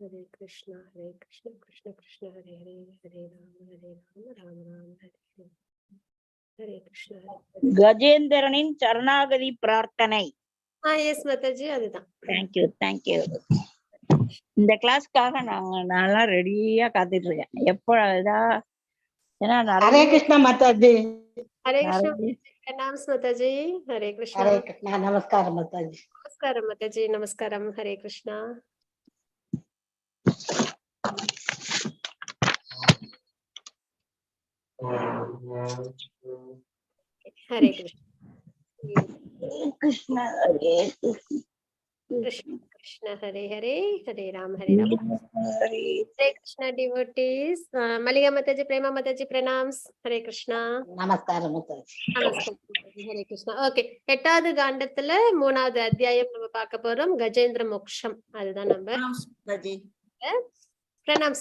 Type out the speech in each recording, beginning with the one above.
Hare Krishna, Krishna Krishna, Hare Hare, Hare Rama, Rama Rama, Hare Hare. Hare Krishna. கஜேந்திரனின் சரணாகதி பிரார்த்தனை. Yes, Mataji, அதுதான். Thank you. இந்த கிளாஸ்க்காக நான் ரெடியா காத்துட்டு இருக்கேன். எப்படா ஏன்னா Hare Krishna Mataji. Hare Krishna. Pranams Mataji. Hare Krishna. Hare Krishna. நமஸ்காரம் மாதாஜி. நமஸ்காரம் Mataji. நமஸ்காரம். Hare Krishna. Hare Krishna. Krishna Hare Krishna Hare Hare, Hare Ram, Hare Ram. Hare Krishna devotees. Malika Mataji, Prema Mataji, pranams. Hare Krishna. நமஸ்காரம் மாதாஜி. Hare Krishna. Okay. 8வது காண்டத்துல 3வது அத்தியாயம் நம்ம பார்க்க போறோம். கஜேந்திர மோக்ஷம். அதுதான் நம்ம pranams.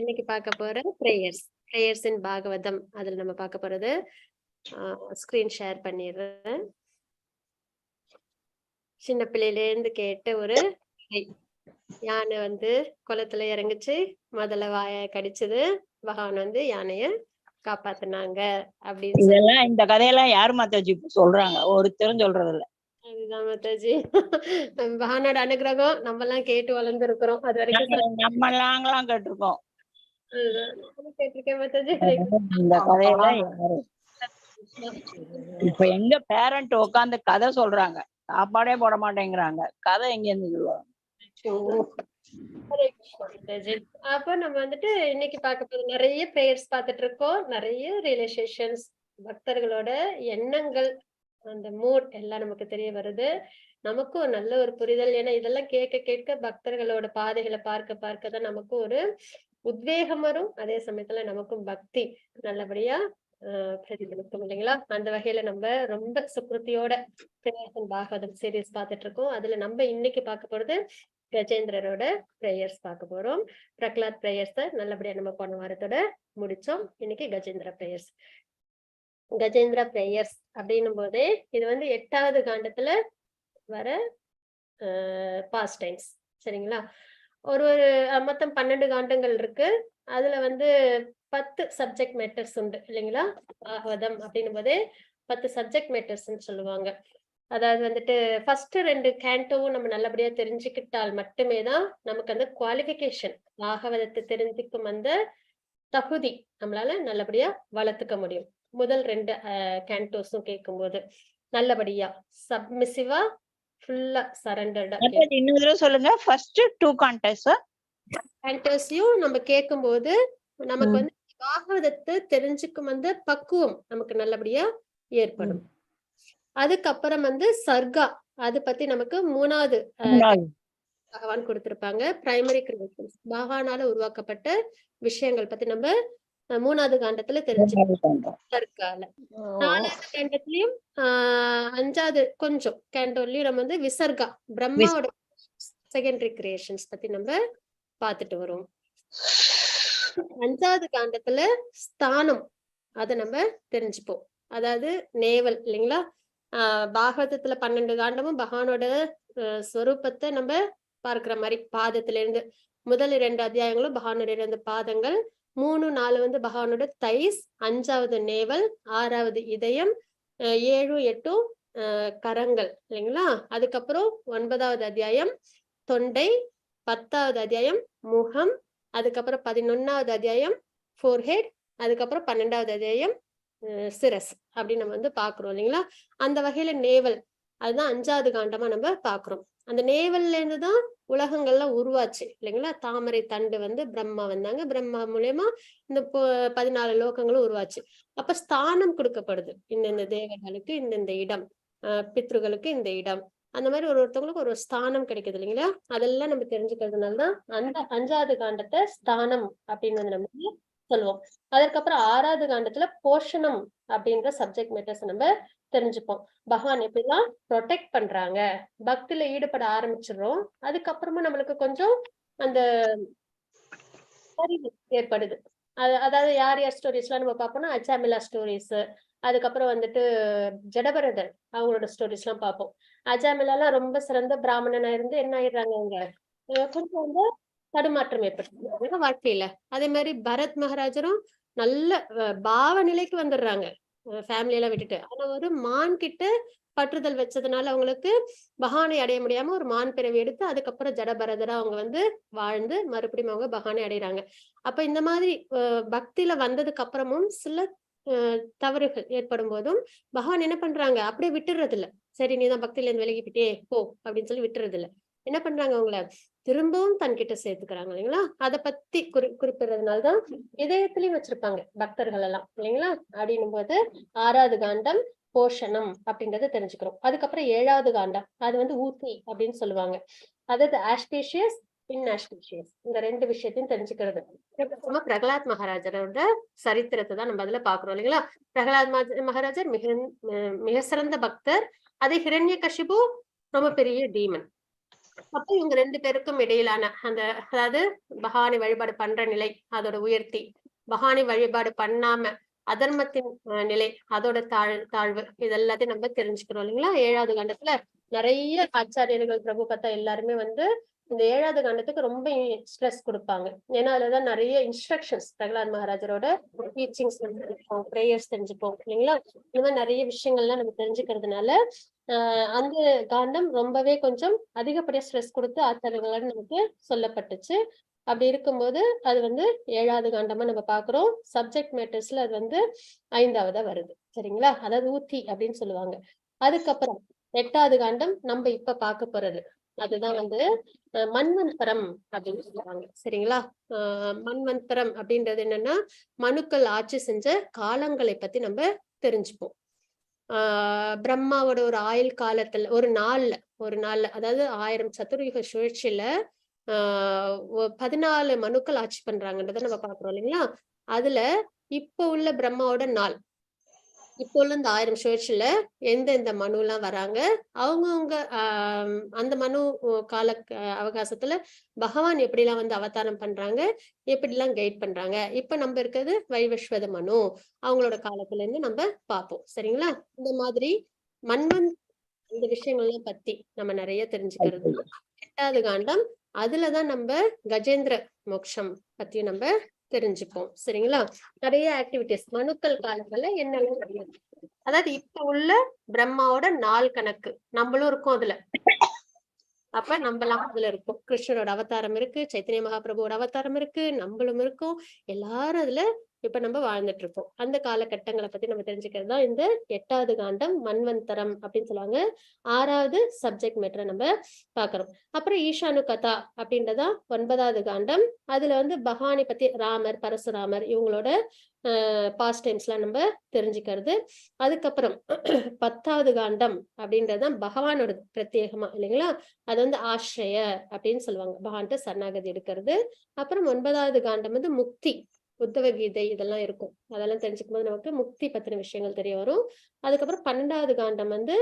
இன்னைக்கு பார்க்க போற prayers in பாகவதம். அதுல நம்ம பார்க்க போறது ஸ்கிரீன் ஷேர் பண்ணிடுறேன். சின்ன பிள்ளையில இருந்து கேட்ட ஒரு யானை குளத்துல இறங்குச்சு, முதல்ல வாய கடிச்சது, பகவான் யானைய காப்பாத்தினாங்க அப்படின்னு. இதெல்லாம் இந்த கதையெல்லாம் யாரு மாதாஜி சொல்றாங்க? ஒருத்தரும் சொல்றது இல்ல. அதுதான் மாதாஜி, பகவானோட அனுகிரகம். நம்ம எல்லாம் கேட்டு வளர்ந்து இருக்கிறோம். அது வரைக்கும் நம்ம எல்லாம் கேட்டிருக்கோம். கேட்டிருக்கேன் மாதாஜி. இந்த கதையெல்லாம் யாரு இப்ப எங்க பேரண்ட் உட்காந்து கதை சொல்றாங்க, சாப்பாடே போட மாட்டேங்கிறாங்க, கதை எங்க இருந்து சொல்லுவாங்க? அப்ப நம்ம இன்னைக்கு பார்க்க போது நிறைய பிரேயர்ஸ் பார்த்துட்டு இருக்கோம். நிறைய ரியலைசேஷன்ஸ், பக்தர்களோட எண்ணங்கள், அந்த மூட் எல்லாம் நமக்கு தெரிய வருது. நமக்கும் ஒரு நல்ல ஒரு புரிதல். ஏன்னா இதெல்லாம் கேட்க கேட்க பக்தர்களோட பாதைகளை பார்க்க பார்க்கதான் நமக்கு ஒரு உத்வேகம் வரும். அதே சமயத்துல நமக்கும் பக்தி நல்லபடியா பிரதிபலிக்கும் இல்லைங்களா? அந்த வகையில நம்ம ரொம்ப சுக்ருத்தியோட பாகவதம் சீரீஸ் பார்த்துட்டு இருக்கோம். அதுல நம்ம இன்னைக்கு பார்க்க போறது கஜேந்திரரோட பிரேயர்ஸ் பார்க்க போறோம். பிரகலாத் பிரேயர்ஸ் நல்லபடியா நம்ம போன வாரத்தோட முடிச்சோம். இன்னைக்கு கஜேந்திர பிரேயர்ஸ். கஜேந்திர பிரேயர்ஸ் அப்படின்னும் போதே இது 8வது காண்டத்துல வர பாஸ்ட் டைம்ஸ். சரிங்களா? ஒரு மொத்தம் 12 காண்டங்கள் இருக்கு. அதுல 10 சப்ஜெக்ட் மேட்டர்ஸ் உண்டு இல்லைங்களா? பாகவதம் அப்படின்னும் போதே 10 சப்ஜெக்ட் மேட்டர்ஸ் சொல்லுவாங்க. அதாவது ஃபர்ஸ்ட் 2 கேண்டோவும் நம்ம நல்லபடியா தெரிஞ்சுக்கிட்டால் மட்டுமே தான் நமக்கு அந்த குவாலிபிகேஷன், பாகவதத்தை தெரிஞ்சுக்கும் அந்த தகுதி நம்மளால நல்லபடியா வளர்த்துக்க முடியும். முதல் 2 கேண்டோஸும் கேட்கும் போது நல்லபடியா சப்மிசிவா ஃபுல்லா சரண்டர்டா. இன்னொரு தடவை சொல்லுங்க. ஃபர்ஸ்ட் 2 கேண்டோஸையும் நம்ம கேட்கும் போது நமக்கு பாகவதத்தை தெரிஞ்சுக்கும் அந்த பக்குவம் நமக்கு நல்லபடியா ஏற்படும். அதுக்கப்புறம் சர்கா, அது பத்தி நமக்கு 3வது பகவான் கொடுத்திருப்பாங்க. பிரைமரி கிரியேஷன்ஸ், பகவானால உருவாக்கப்பட்ட விஷயங்கள் பத்தி நம்ம 3வது காண்டத்துல தெரிஞ்சுக்கணும். சர்க்கால 4வது காண்டத்திலயும் 5வது கொஞ்சம் கேண்டோலயும் நம்ம விசர்கா, பிரம்மாவோட செகண்டரி கிரியேஷன்ஸ் பத்தி நம்ம பார்த்துட்டு வரோம். 5வது காண்டத்துல ஸ்தானம், அத நம்ம தெரிஞ்சுப்போம். அதாவது நேவல் இல்லைங்களா? பாகவதத்துல 12 காண்டமும் பகவானோட ஸ்வரூபத்தை நம்ம பார்க்கிற மாதிரி பாதத்துல இருந்து முதல் 2 அத்தியாயங்களும் பகவானுடைய 2 பாதங்கள், 3, 4 பகவானோட தைஸ், 5வது நேவல், 6வது இதயம், 7, 8 கரங்கள் இல்லைங்களா? அதுக்கப்புறம் 9வது அத்தியாயம் தொண்டை, 10வது அத்தியாயம் முகம், அதுக்கப்புறம் 11வது அத்தியாயம் ஃபோர்ஹெட், அதுக்கப்புறம் 12வது அத்தியாயம் சிரஸ் அப்படின்னு நம்ம பாக்குறோம் இல்லைங்களா? அந்த வகையில நேவல் அதுதான் 5வது காண்டமா நம்ம பாக்குறோம். அந்த நேவல்ல இருந்துதான் உலகங்கள்லாம் உருவாச்சு இல்லைங்களா? தாமரை தண்டு பிரம்மா வந்தாங்க, பிரம்மா மூலியமா இந்த 14 லோகங்களும் உருவாச்சு. அப்ப ஸ்தானம் கொடுக்கப்படுது. இந்த தேவர்களுக்கு இந்த இடம், பித்ருகளுக்கு இந்த இடம், அந்த மாதிரி ஒருத்தவங்களுக்கு ஒரு ஸ்தானம் கிடைக்குது இல்லைங்களா? அதெல்லாம் நம்ம தெரிஞ்சுக்கிறதுனாலதான் அந்த 5வது காண்டத்தை ஸ்தானம் அப்படின்னு நம்ம சொல்லுவோம். அதுக்கப்புறம் 6வது காண்டத்துல போஷணம் அப்படின்ற சப்ஜெக்ட் மேட்டர்ஸ் நம்ம தெரிஞ்சுப்போம். பகவான் எப்படிலாம் ப்ரொடெக்ட் பண்றாங்க, பக்தியில ஈடுபட ஆரம்பிச்சிடுறோம். அதுக்கப்புறமா நம்மளுக்கு கொஞ்சம் அந்த அறிவு ஏற்படுது. அதாவது யார் யார் ஸ்டோரிஸ் எல்லாம் நம்ம பார்ப்போம்னா அஜாமிலா ஸ்டோரிஸ், அதுக்கப்புறம் ஜடபரதர் அவங்களோட ஸ்டோரிஸ் எல்லாம் பார்ப்போம். அஜாமிலாம் ரொம்ப சிறந்த பிராமணனா இருந்து என்ன ஆயிடுறாங்க, அவங்க கொஞ்சம் தடுமாற்றம் ஏற்படுத்துறாங்க வாழ்க்கையில. அதே மாதிரி பரத் மகாராஜரும் நல்ல பாவ நிலைக்கு வந்துடுறாங்க ஃபேமிலி எல்லாம் விட்டுட்டு. ஆனா ஒரு மான் கிட்ட பற்றுதல் வச்சதுனால அவங்களுக்கு பகவானை அடைய முடியாம ஒரு மான் பிறவி எடுத்து அதுக்கப்புறம் ஜடபரதரா அவங்க வந்து வாழ்ந்து மறுபடியும் அவங்க பகவானை அடைகிறாங்க. அப்ப இந்த மாதிரி பக்தியில வந்ததுக்கு அப்புறமும் சில தவறுகள் ஏற்படும் போதும் பகவான் என்ன பண்றாங்க, அப்படியே விட்டுறது இல்ல. சரி நீதான் பக்தியில இருந்து விலகிக்கிட்டே போ அப்படின்னு சொல்லி விட்டுறது இல்ல. என்ன பண்றாங்க, அவங்கள திரும்பவும் தன்கிட்ட சேர்த்துக்கிறாங்க இல்லைங்களா. அதை பத்தி குறிப்பிடுறதுனாலதான் இதயத்திலயும் வச்சிருப்பாங்க பக்தர்கள் எல்லாம் இல்லைங்களா. அப்படின்னும் போது 6வது காண்டம் போஷணம் அப்படின்றத தெரிஞ்சுக்கிறோம். அதுக்கப்புறம் 7வது காண்டம் அது வந்து ஊத்தி அப்படின்னு சொல்லுவாங்க. அதாவது ஆஸ்பீஷியஸ் இன்ஆஸ்பீஷியஸ் இந்த 2 விஷயத்தையும் தெரிஞ்சுக்கிறது. பிரகலாத் மகாராஜரோட சரித்திரத்தை தான் நம்ம அதுல பாக்குறோம் இல்லைங்களா. பிரகலாத் மகாராஜர் மிக சிறந்த பக்தர். அதே ஹிரண்யகசிபு ரொம்ப பெரிய டீமன். அப்ப இவங்க 2 பேருக்கும் இடையிலான அந்த அதாவது பகவானை வழிபாடு பண்ற நிலை அதோட உயர்த்தி, பகவானை வழிபாடு பண்ணாம அதர்மத்தின் நிலை அதோட தாழ்வு இதெல்லாத்தையும் நம்ம தெரிஞ்சுக்கிறோம் இல்லைங்களா. 7வது காண்டத்துல நிறைய ஆச்சாரியர்கள் பிரபு பார்த்தா எல்லாருமே வந்து இந்த 7வது காண்டத்துக்கு ரொம்ப ஸ்ட்ரெஸ் கொடுப்பாங்க. ஏன்னா அதுலதான் நிறைய இன்ஸ்ட்ரக்ஷன்ஸ் பிரகலாத் மகாராஜரோட டீச்சிங்ஸ் தெரிஞ்சுப்போம், பிரேயர்ஸ் தெரிஞ்சுப்போம் இல்லைங்களா. இந்த மாதிரி நிறைய விஷயங்கள்லாம் நம்ம தெரிஞ்சுக்கிறதுனால அந்த காண்டம் ரொம்பவே கொஞ்சம் அதிகப்படியா ஸ்ட்ரெஸ் கொடுத்து ஆச்சாரியர்கள் நமக்கு சொல்லப்பட்டுச்சு. அப்படி இருக்கும்போது அது வந்து 7வது காண்டமா நம்ம பாக்குறோம். சப்ஜெக்ட் மேட்டர்ஸ்ல அது வந்து 5வதா வருது சரிங்களா. அதாவது ஊத்தி அப்படின்னு சொல்லுவாங்க. அதுக்கப்புறம் 8வது காண்டம் நம்ம இப்ப பார்க்க போறது அதுதான் வந்து மன்வந்தரம் அப்படின்னு சொல்லுவாங்க சரிங்களா. மன்வந்தரம் அப்படின்றது என்னன்னா மனுக்கள் ஆட்சி செஞ்ச காலங்களை பத்தி நம்ம தெரிஞ்சுப்போம். பிரம்மாவோட ஒரு ஆயுள் காலத்துல ஒரு நாள்ல அதாவது 1000 சதுர்யுக சுழற்சியில 14 மனுக்கள் ஆட்சி பண்றாங்கன்றத நம்ம பாக்குறோம் இல்லைங்களா. அதுல இப்ப உள்ள பிரம்மாவோட நாள் இப்போ உள்ள இந்த 1000 சுழற்சியில எந்தெந்த மனு எல்லாம் வராங்க, அவங்கவுங்க அந்த மனு கால அவகாசத்துல பகவான் எப்படி எல்லாம் வந்து அவதாரம் பண்றாங்க, எப்படி எல்லாம் கைட் பண்றாங்க. இப்ப நம்ம இருக்கிறது வைவஸ்வத மனு அவங்களோட காலத்துல இருந்து நம்ம பார்ப்போம் சரிங்களா. இந்த மாதிரி மன்வந்த் இந்த விஷயங்கள்லாம் பத்தி நம்ம நிறைய தெரிஞ்சுக்கிறது 8வது காண்டம். அதுலதான் நம்ம கஜேந்திர மோட்சம் பத்தி நம்ம தெரிஞ்சுப்போம் சரிங்களா. நிறைய ஆக்டிவிட்டிஸ் மனுக்கள் காலங்கள்ல என்னெல்லாம் கிடையாது. அதாவது இப்ப உள்ள பிரம்மாவோட நாள் கணக்கு நம்மளும் இருக்கும் அதுல. அப்ப நம்மலாம் அதுல இருக்கும். கிருஷ்ணரோட அவதாரம் இருக்கு, சைத்தன்ய மகாபிரபுவோட அவதாரம் இருக்கு, நம்மளும் இருக்கும். எல்லாரும் அதுல இப்ப நம்ம வாழ்ந்துட்டு இருக்கோம். அந்த காலகட்டங்களை பத்தி நம்ம தெரிஞ்சுக்கிறது தான் இந்த 8வது காண்டம் மன்வந்தரம் அப்படின்னு சொல்லுவாங்க. 6வது சப்ஜெக்ட் மேட்டரை நம்ம பாக்குறோம். அப்புறம் ஈஷானு கதா அப்படின்றதா 9வது காண்டம். அதுல வந்து பகவானை பத்தி ராமர் பரசுராமர் இவங்களோட பாஸ்ட் டைம்ஸ் எல்லாம் நம்ம தெரிஞ்சுக்கிறது. அதுக்கப்புறம் 10வது காண்டம் அப்படின்றதுதான் பகவானோட பிரத்யேகமா இல்லைங்களா. அது வந்து ஆශ්‍රய அப்படின்னு சொல்லுவாங்க, பகவான்கிட்ட சரணாகதி எடுக்கிறது. அப்புறம் 9வது காண்டம் வந்து முக்தி, உத்தவ கீதை இதெல்லாம் இருக்கும். அதெல்லாம் தெரிஞ்சுக்கும் போது நமக்கு முக்தி பத்தின விஷயங்கள் தெரிய வரும். அதுக்கப்புறம் 12வது காண்டம் வந்து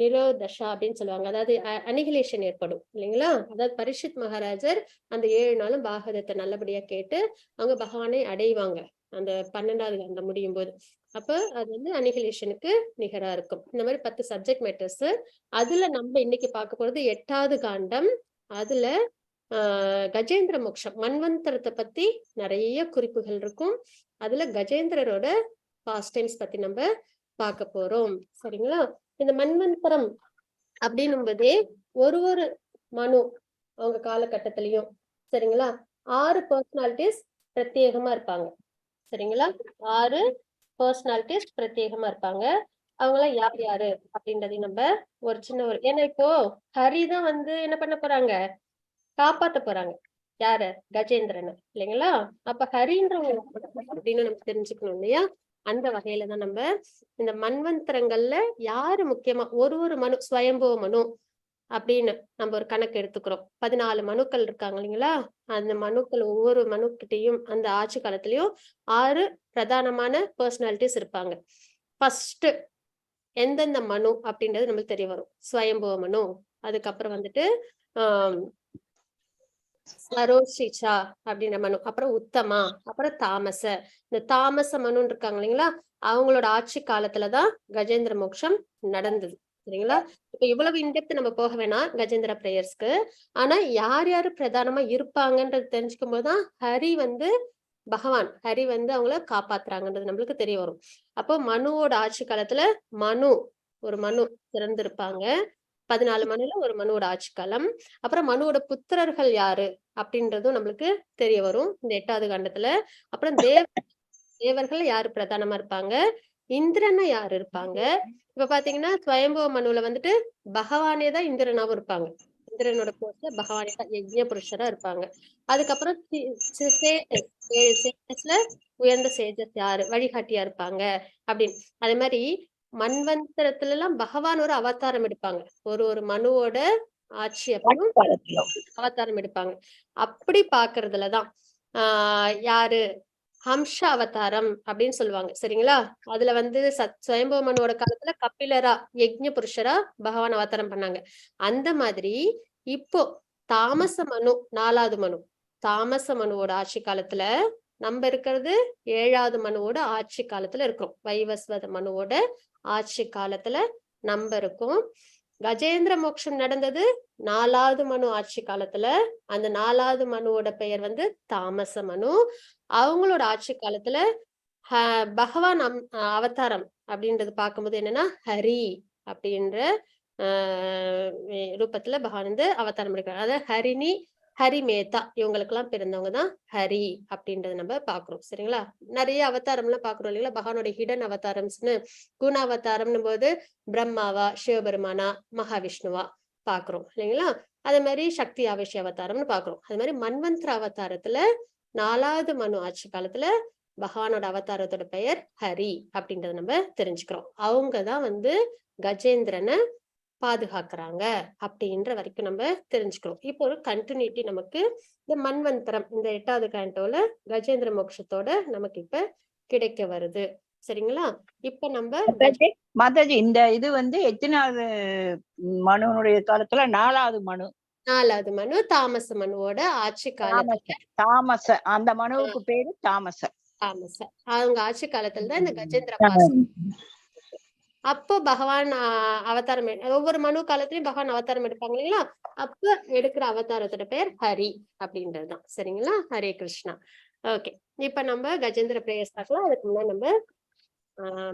நிரோதஷா அப்படின்னு சொல்லுவாங்க. அதாவது அனிகிலேஷன் ஏற்படும் இல்லைங்களா. அதாவது பரிஷித் மகாராஜர் அந்த 7 நாளும் பாகவதத்தை நல்லபடியா கேட்டு அவங்க பகவானை அடைவாங்க அந்த 12வது காண்டம் முடியும் போது. அப்ப அது வந்து அனிகிலேஷனுக்கு நிகரா இருக்கும். இந்த மாதிரி 10 சப்ஜெக்ட் மேட்டர்ஸ். அதுல நம்ம இன்னைக்கு பார்க்க போறது 8வது காண்டம். அதுல கஜேந்திர மோட்சம் மன்வந்தரத்தை பத்தி நிறைய குறிப்புகள் இருக்கும். அதுல கஜேந்திரரோட பாஸ்ட் டைம்ஸ் பத்தி நம்ம பார்க்க போறோம் சரிங்களா. இந்த மன்வந்தரம் அப்படின்னும் போதே ஒரு மனு அவங்க காலகட்டத்திலையும் சரிங்களா 6 பர்சனாலிட்டிஸ் பிரத்யேகமா இருப்பாங்க சரிங்களா. 6 பர்சனாலிட்டிஸ் பிரத்யேகமா இருப்பாங்க. அவங்களாம் யார் யாரு அப்படின்றதையும் நம்ம ஒரு சின்ன ஏன்னா இப்போ ஹரிதான் வந்து என்ன பண்ண போறாங்க, காப்பாத்த போறாங்க. யாரு, கஜேந்திரன் இல்லைங்களா. அப்ப ஹரின்றவங்க அப்படின்னு நம்ம தெரிஞ்சுக்கணும் இல்லையா. அந்த வகையில தான் நம்ம இந்த மன்வந்தரங்கள்ல யாரு முக்கியமா ஒரு மனு ஸ்வயம்புவ மனு அப்படின்னு நம்ம ஒரு கணக்கு எடுத்துக்கிறோம். 14 மனுக்கள் இருக்காங்க இல்லைங்களா. அந்த மனுக்கள் ஒவ்வொரு மனுக்கிட்டையும் அந்த ஆட்சி காலத்திலயும் 6 பிரதானமான பர்சனாலிட்டிஸ் இருப்பாங்க. ஃபர்ஸ்ட் எந்தெந்த மனு அப்படின்றது நம்மளுக்கு தெரிய வரும். ஸ்வயம்புவ மனு, அதுக்கப்புறம் வந்துட்டு சரோஷிச்சா அப்படின்ற மனு, அப்புறம் உத்தமா, அப்புறம் தாமச. இந்த தாமச மனு இருக்காங்க இல்லைங்களா, அவங்களோட ஆட்சி காலத்துலதான் கஜேந்திர மோட்சம் நடந்தது சரிங்களா? இப்ப இவ்வளவு இன்டெப்த் நம்ம போக வேணாம் கஜேந்திர பிரேயர்ஸ்க்கு. ஆனா யார் யாரு பிரதானமா இருப்பாங்கன்றது தெரிஞ்சுக்கும் போதுதான் ஹரி வந்து பகவான் ஹரி வந்து அவங்கள காப்பாத்துறாங்கன்றது நம்மளுக்கு தெரிய வரும். அப்போ மனுவோட ஆட்சி காலத்துல மனு ஒரு மனு சிறந்திருப்பாங்க. 14 மனுல ஒரு மனுவோட ஆட்சி காலம். அப்புறம் மனுவோட புத்திரர்கள் யாரு அப்படின்றதும் நம்மளுக்கு தெரிய வரும் இந்த 8வது காண்டத்துல. அப்புறம் தேவர்கள் யாரு பிரதானமா இருப்பாங்க, இந்திரனா யாரு இருப்பாங்க. இப்ப பாத்தீங்கன்னா ஸ்வயம்புவ மனுல வந்துட்டு பகவானே தான் இந்திரனாவும் இருப்பாங்க. இந்திரனோட போஸ்ட்ல பகவானே தான் யஜ்ஞ புருஷரா இருப்பாங்க. அதுக்கப்புறம் சேஜஸ்ல உயர்ந்த சேஜஸ் யாரு வழிகாட்டியா இருப்பாங்க அப்படின்னு. அதே மாதிரி மன்வந்தரத்துல எல்லாம் பகவான் ஒரு அவதாரம் எடுப்பாங்க. ஒரு மனுவோட ஆட்சி அப்பவும் அவதாரம் எடுப்பாங்க. அப்படி பாக்குறதுலதான் யாரு ஹம்ச அவதாரம் அப்படின்னு சொல்லுவாங்க. சரிங்களா? அதுல வந்து சுயம்பு மனுவோட காலத்துல கபிலரா யஜ்ஞ புருஷரா பகவான் அவதாரம் பண்ணாங்க. அந்த மாதிரி இப்போ தாமச மனு 4வது மனு தாமச மனுவோட ஆட்சி காலத்துல நம்ம இருக்கிறது 7வது மனுவோட ஆட்சி காலத்துல இருக்கோம். வைவஸ்வத மனுவோட ஆட்சி காலத்துல நம்ம இருக்கோம். கஜேந்திர மோட்சம் நடந்தது 4வது மனு ஆட்சி காலத்துல. அந்த 4வது மனுவோட பெயர் வந்து தாமச மனு. அவங்களோட ஆட்சி காலத்துல பகவான் அவதாரம் அப்படின்றது பார்க்கும்போது என்னன்னா ஹரி அப்படின்ற ரூபத்துல பகவான் வந்து அவதாரம் எடுக்கிறார். அதாவது ஹரிணி ஹரிமேதா இவங்களுக்கு எல்லாம் பிறந்தவங்கதான் ஹரி அப்படின்றத நம்ம பாக்குறோம். சரிங்களா? நிறைய அவதாரம் எல்லாம் பாக்குறோம் இல்லைங்களா? பகவானோட ஹிடன் அவதாரம்ஸ்னு குண அவதாரம்னு போது பிரம்மாவா சிவபெருமானா மகாவிஷ்ணுவா பாக்குறோம் இல்லைங்களா? அதே மாதிரி சக்தி ஆவேஷ அவதாரம்னு பாக்குறோம். அது மாதிரி மன்வந்திர அவதாரத்துல 4வது மனு ஆட்சி காலத்துல பகவானோட அவதாரத்தோட பெயர் ஹரி அப்படின்றத நம்ம தெரிஞ்சுக்கிறோம். அவங்கதான் வந்து கஜேந்திரனை பாதுகாக்கிறாங்க அப்படின்ற வரைக்கும் நம்ம தெரிஞ்சுக்கிறோம். இப்போ ஒரு கண்டினியூட்டி நமக்கு இந்த மன்வந்தரம் இந்த 8வது காண்டோல கஜேந்திர மோட்சத்தோட நமக்கு இப்ப கிடைக்க வருது. சரிங்களா? இப்ப நம்ம மாதாஜி இந்த இது வந்து எத்தனாவது மனுனுடைய காலத்துல 4வது மனு 4வது மனு தாமச மனுவோட ஆட்சி காலத்துல தாமச அந்த மனுவுக்கு பேரு தாமச அவங்க ஆட்சி காலத்துல தான் இந்த கஜேந்திர பாசம். அப்போ பகவான் அவதாரம் ஒவ்வொரு மனு காலத்திலயும் பகவான் அவதாரம் எடுப்பாங்க இல்லைங்களா? அப்ப எடுக்கிற அவதாரத்தோட பெயர் ஹரி அப்படின்றதுதான். சரிங்களா? ஹரே கிருஷ்ணா. ஓகே, இப்ப நம்ம கஜேந்திர பிரேயர்ஸ் பார்க்கலாம். அதுக்கு முன்னாடி நம்ம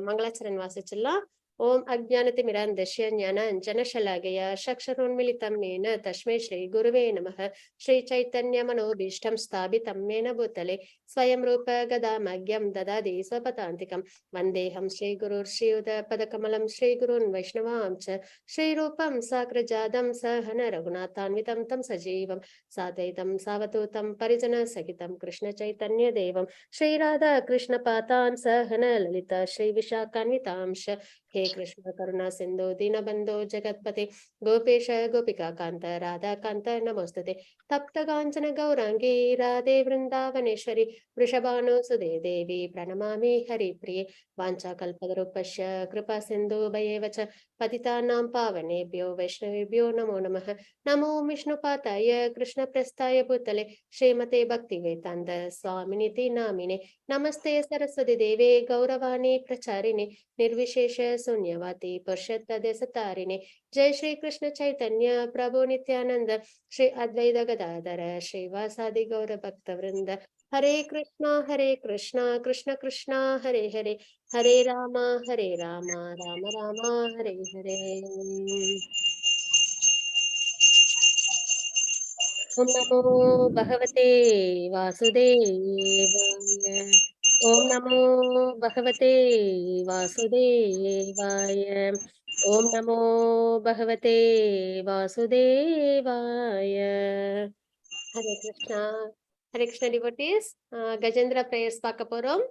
மங்களாச்சரண் வாசிச்சிடலாம். ஓம் அஜ்ஞானதிமிராந்தஸ்ய ஞானாஞ்சனசலாகயா சக்ஷரோன்மிலிதம் येन तस्मै श्री गुरुवे नमः. श्री चैतन्य मनोभीष्टं स्थापितं येन भूतले स्वयं रूप गदामह्यं ददाति स्वपदान्तिकं वन्देऽहं श्रीगुरुर्श्रीयुतपदकमलं श्रीगुरून् वैष्णवांश्च श्रीरूपं साग्रजातं सहन रघुनाथान्वितं तं सजीवं साद्वैतं सावधूतं परिजनसहितं कृष्णचैतन्यदेवं श्रीराधा कृष्णपादान् सहन ललिता श्रीविशाखान्वितांश्च हे कृष्ण करुणा सिंधु दीनबंधो जगत्पते गोपेश गोपिका कांत राधा कांत नमोस्तुते तप्त कांचन गौरांगी राधे वृंदावनेश्वरी वृषभानुसुते देवी प्रणमामि हरिप्रिये वाञ्छाकल्पतरुभ्यश्च कृपा सिन्धुभ्येव च पतितानां पावनेभ्यो वैष्णवेभ्यो नमो नमः. नमो विष्णुपादाय कृष्णप्रस्थाय भूतले श्रीमते भक्तिवेदान्त स्वामिनिति नामिने नमस्ते सरस्वती देवे गौरवाणी प्रचारिणे निर्विशेष शून्यवादी पुरुषोत्तमसतारिणे. जय श्री कृष्ण चैतन्य प्रभु नित्यानंद श्री अद्वैत गदाधर श्रीवासादि गौर भक्त वृंद. हरे कृष्णा कृष्ण कृष्णा हरे हरे हरे राम राम राम हरे हरे. ओम नमो भगवते वासुदेवाय. ओम नमो भगवते वासुदेवाय. ओम नमो भगवते वासुदेवाय. हरे कृष्णा डिवोटीஸ். கஜேந்திர பிரேயர்ஸ் பார்க்க போறோம்.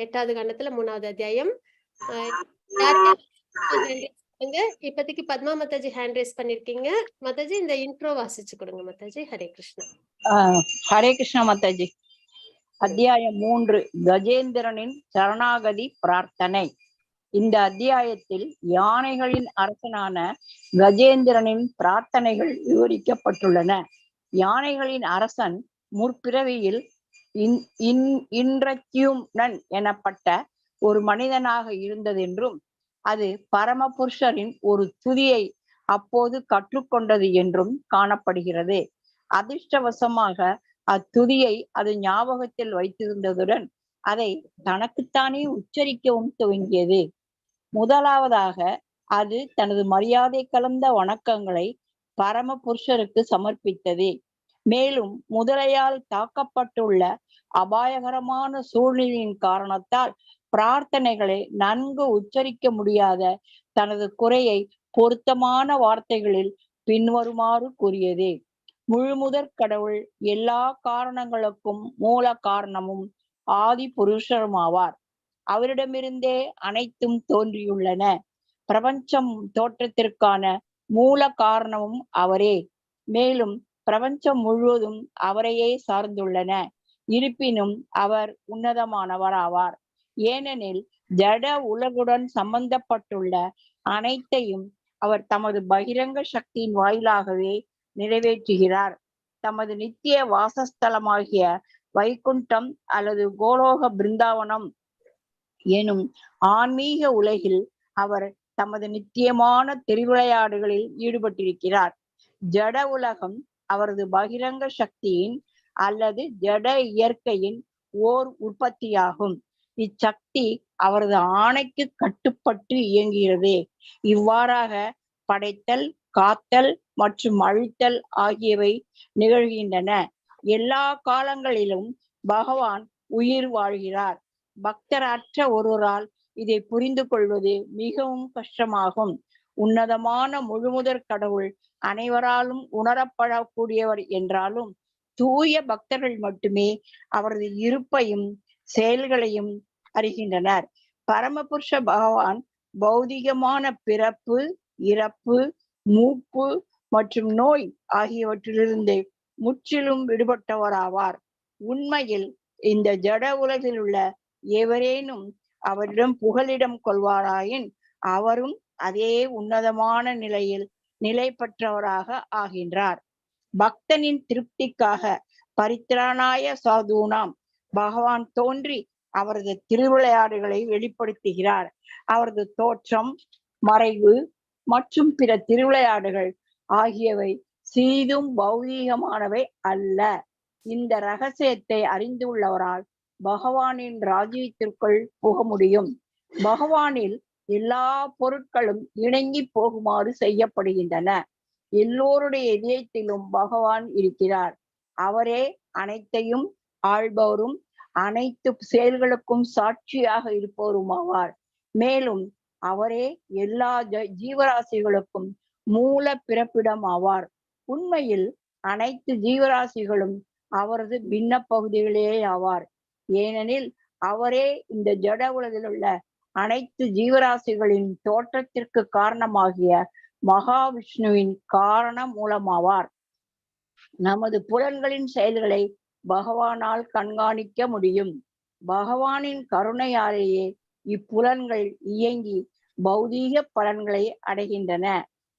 8வது காண்டத்துல 3வது அத்தியாயம். இப்போதைக்கு பத்மா மாதாஜி ஹேண்ட் ரைஸ் பண்ணிருக்கீங்க. மாதாஜி இந்த இன்ட்ரோ வாசிச்சு கொடுங்க மாதாஜி. ஹரே கிருஷ்ணா. ஹரே கிருஷ்ணா மாதாஜி. அத்தியாயம் 3 கஜேந்திரனின் சரணாகதி பிரார்த்தனை. இந்த அத்தியாயத்தில் யானைகளின் அரசனான கஜேந்திரனின் பிரார்த்தனைகள் விவரிக்கப்பட்டுள்ளன. யானைகளின் அரசன் முற்பிறவியில் இன்ட்ரக்யூம்னன் எனப்பட்ட ஒரு மனிதனாக இருந்ததென்றும் அது பரமபுருஷரின் ஒரு துதியை அப்போது கற்றுக்கொண்டது என்றும் காணப்படுகிறது. அதிர்ஷ்டவசமாக அத்துதியை அது ஞாபகத்தில் வைத்திருந்ததுடன் அதை தனக்குத்தானே உச்சரிக்கவும் துவங்கியது. முதலாவதாக அது தனது மரியாதை கலந்த வணக்கங்களை பரமபுருஷருக்கு சமர்ப்பித்தது. மேலும் முதலையால் தாக்கப்பட்டுள்ள அபாயகரமான சூழ்நிலையின் காரணத்தால் பிரார்த்தனைகளை நன்கு உச்சரிக்க முடியாத தனது குறையை பொருத்தமான வார்த்தைகளில் பின்வருமாறு கூறியது. முழுமுதற் கடவுள் எல்லா காரணங்களுக்கும் மூல காரணமும் ஆதி புருஷருமாவார். அவரிடமிருந்தே அனைத்தும் தோன்றியுள்ளன. பிரபஞ்சம் தோற்றத்திற்கான மூல காரணமும் அவரே. மேலும் பிரபஞ்சம் முழுவதும் அவரையே சார்ந்துள்ளன. இருப்பினும் அவர் உன்னதமானவராவார். ஏனெனில் ஜட உலகுடன் சம்பந்தப்பட்டுள்ள அனைத்தையும் அவர் தமது பகிரங்க சக்தியின் வாயிலாகவே நிறைவேற்றுகிறார். தமது நித்திய வாசஸ்தலமாகிய வைகுண்டம் அல்லது கோலோக பிருந்தாவனம் எனும் ஆன்மீக உலகில் அவர் தமது நித்தியமான திருவிளையாடுகளில் ஈடுபட்டிருக்கிறார். ஜட உலகம் அவரது பகிரங்க சக்தியின் அல்லது ஜட இயற்கையின் ஓர் உற்பத்தியாகும். இச்சக்தி அவரது ஆணைக்கு கட்டுப்பட்டு இயங்குகிறது. இவ்வாறாக படைத்தல், காத்தல் மற்றும் அழித்தல் ஆகியவை நிகழ்கின்றன. எல்லா காலங்களிலும் பகவான் உயிர் வாழ்கிறார். பக்தரற்ற ஒருவரால் இதை புரிந்து கொள்வது மிகவும் கஷ்டமாகும். உன்னதமான முழுமுதற் கடவுள் அனைவராலும் உணரப்படக்கூடியவர் என்றாலும் தூய பக்தர்கள் மட்டுமே அவரது இருப்பையும் செயல்களையும் அறிகின்றனர். பரமபுருஷ பகவான் பௌதிகமான பிறப்பு, இறப்பு, மூப்பு மற்றும் நோய் ஆகியவற்றிலிருந்து முற்றிலும் விடுபட்டவராவார். உண்மையில் இந்த ஜட உலகில் உள்ள எவரேனும் அவரிடம் புகலிடம் கொள்வாராயின் அவரும் அதே உன்னதமான நிலையில் நிலை பெற்றவராக ஆகின்றார். பக்தனின் திருப்திக்காக பரித்ராணாய சாதுனாம் பகவான் தோன்றி அவரது திருவிளையாடுகளை வெளிப்படுத்துகிறார். அவரது தோற்றம், மறைவு மற்றும் பிற திருவிளையாடுகள் ஆகியவை சிறிதும் பௌதீகமானவை அல்ல. இந்த ரகசியத்தை அறிந்துள்ளவரால் பகவானின் ராஜ்யத்திற்குள் புக முடியும். பகவானில் எல்லா பொருட்களும் இணங்கி போகுமாறு செய்யப்படுகின்றன. எல்லோருடைய இதயத்திலும் பகவான் இருக்கிறார். அவரே அனைத்தையும் ஆள்பவரும் அனைத்து செயல்களுக்கும் சாட்சியாக இருப்பவருமாவார். மேலும் அவரே எல்லா ஜீவராசிகளுக்கும் மூல பிறப்பிடம் ஆவார். உண்மையில் அனைத்து ஜீவராசிகளும் அவரது பின்ன பகுதிகளே ஆவார். ஏனெனில் அவரே இந்த ஜட உலகில் உள்ள அனைத்து ஜீவராசிகளின் தோற்றத்திற்கு காரணமாகிய மகாவிஷ்ணுவின் காரண மூலமாவார். நமது புலன்களின் செயல்களை பகவானால் கண்காணிக்க முடியும். பகவானின் கருணையாலேயே இப்புலன்கள் இயங்கி பௌதீக பலன்களை அடைகின்றன.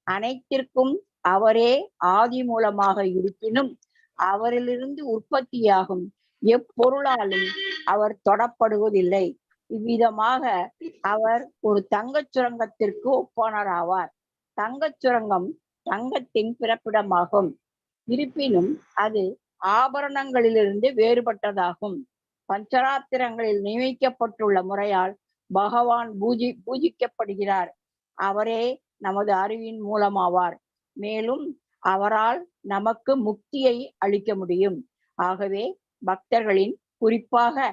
அனைத்திற்கும் அவரே ஆதி மூலமாக இருப்பினும் அவரிலிருந்து உற்பத்தியாகும் எப்பொருளாலும் அவர் தொடப்படுவதில்லை. இவ்விதமாக அவர் ஒரு தங்கச் சுரங்கத்திற்கு ஒப்பானராவார். தங்கச் சுரங்கம் தங்கத்தின் பிறப்பிடமாகும். இருப்பினும் அது ஆபரணங்களிலிருந்து வேறுபட்டதாகும். பஞ்சராத்திரங்களில் நியமிக்கப்பட்டுள்ள முறையால் பகவான் பூஜிக்கப்படுகிறார். அவரே நமது அறிவின் மூலமாவார். மேலும் அவரால் நமக்கு முக்தியை அளிக்க முடியும். ஆகவே பக்தர்களின், குறிப்பாக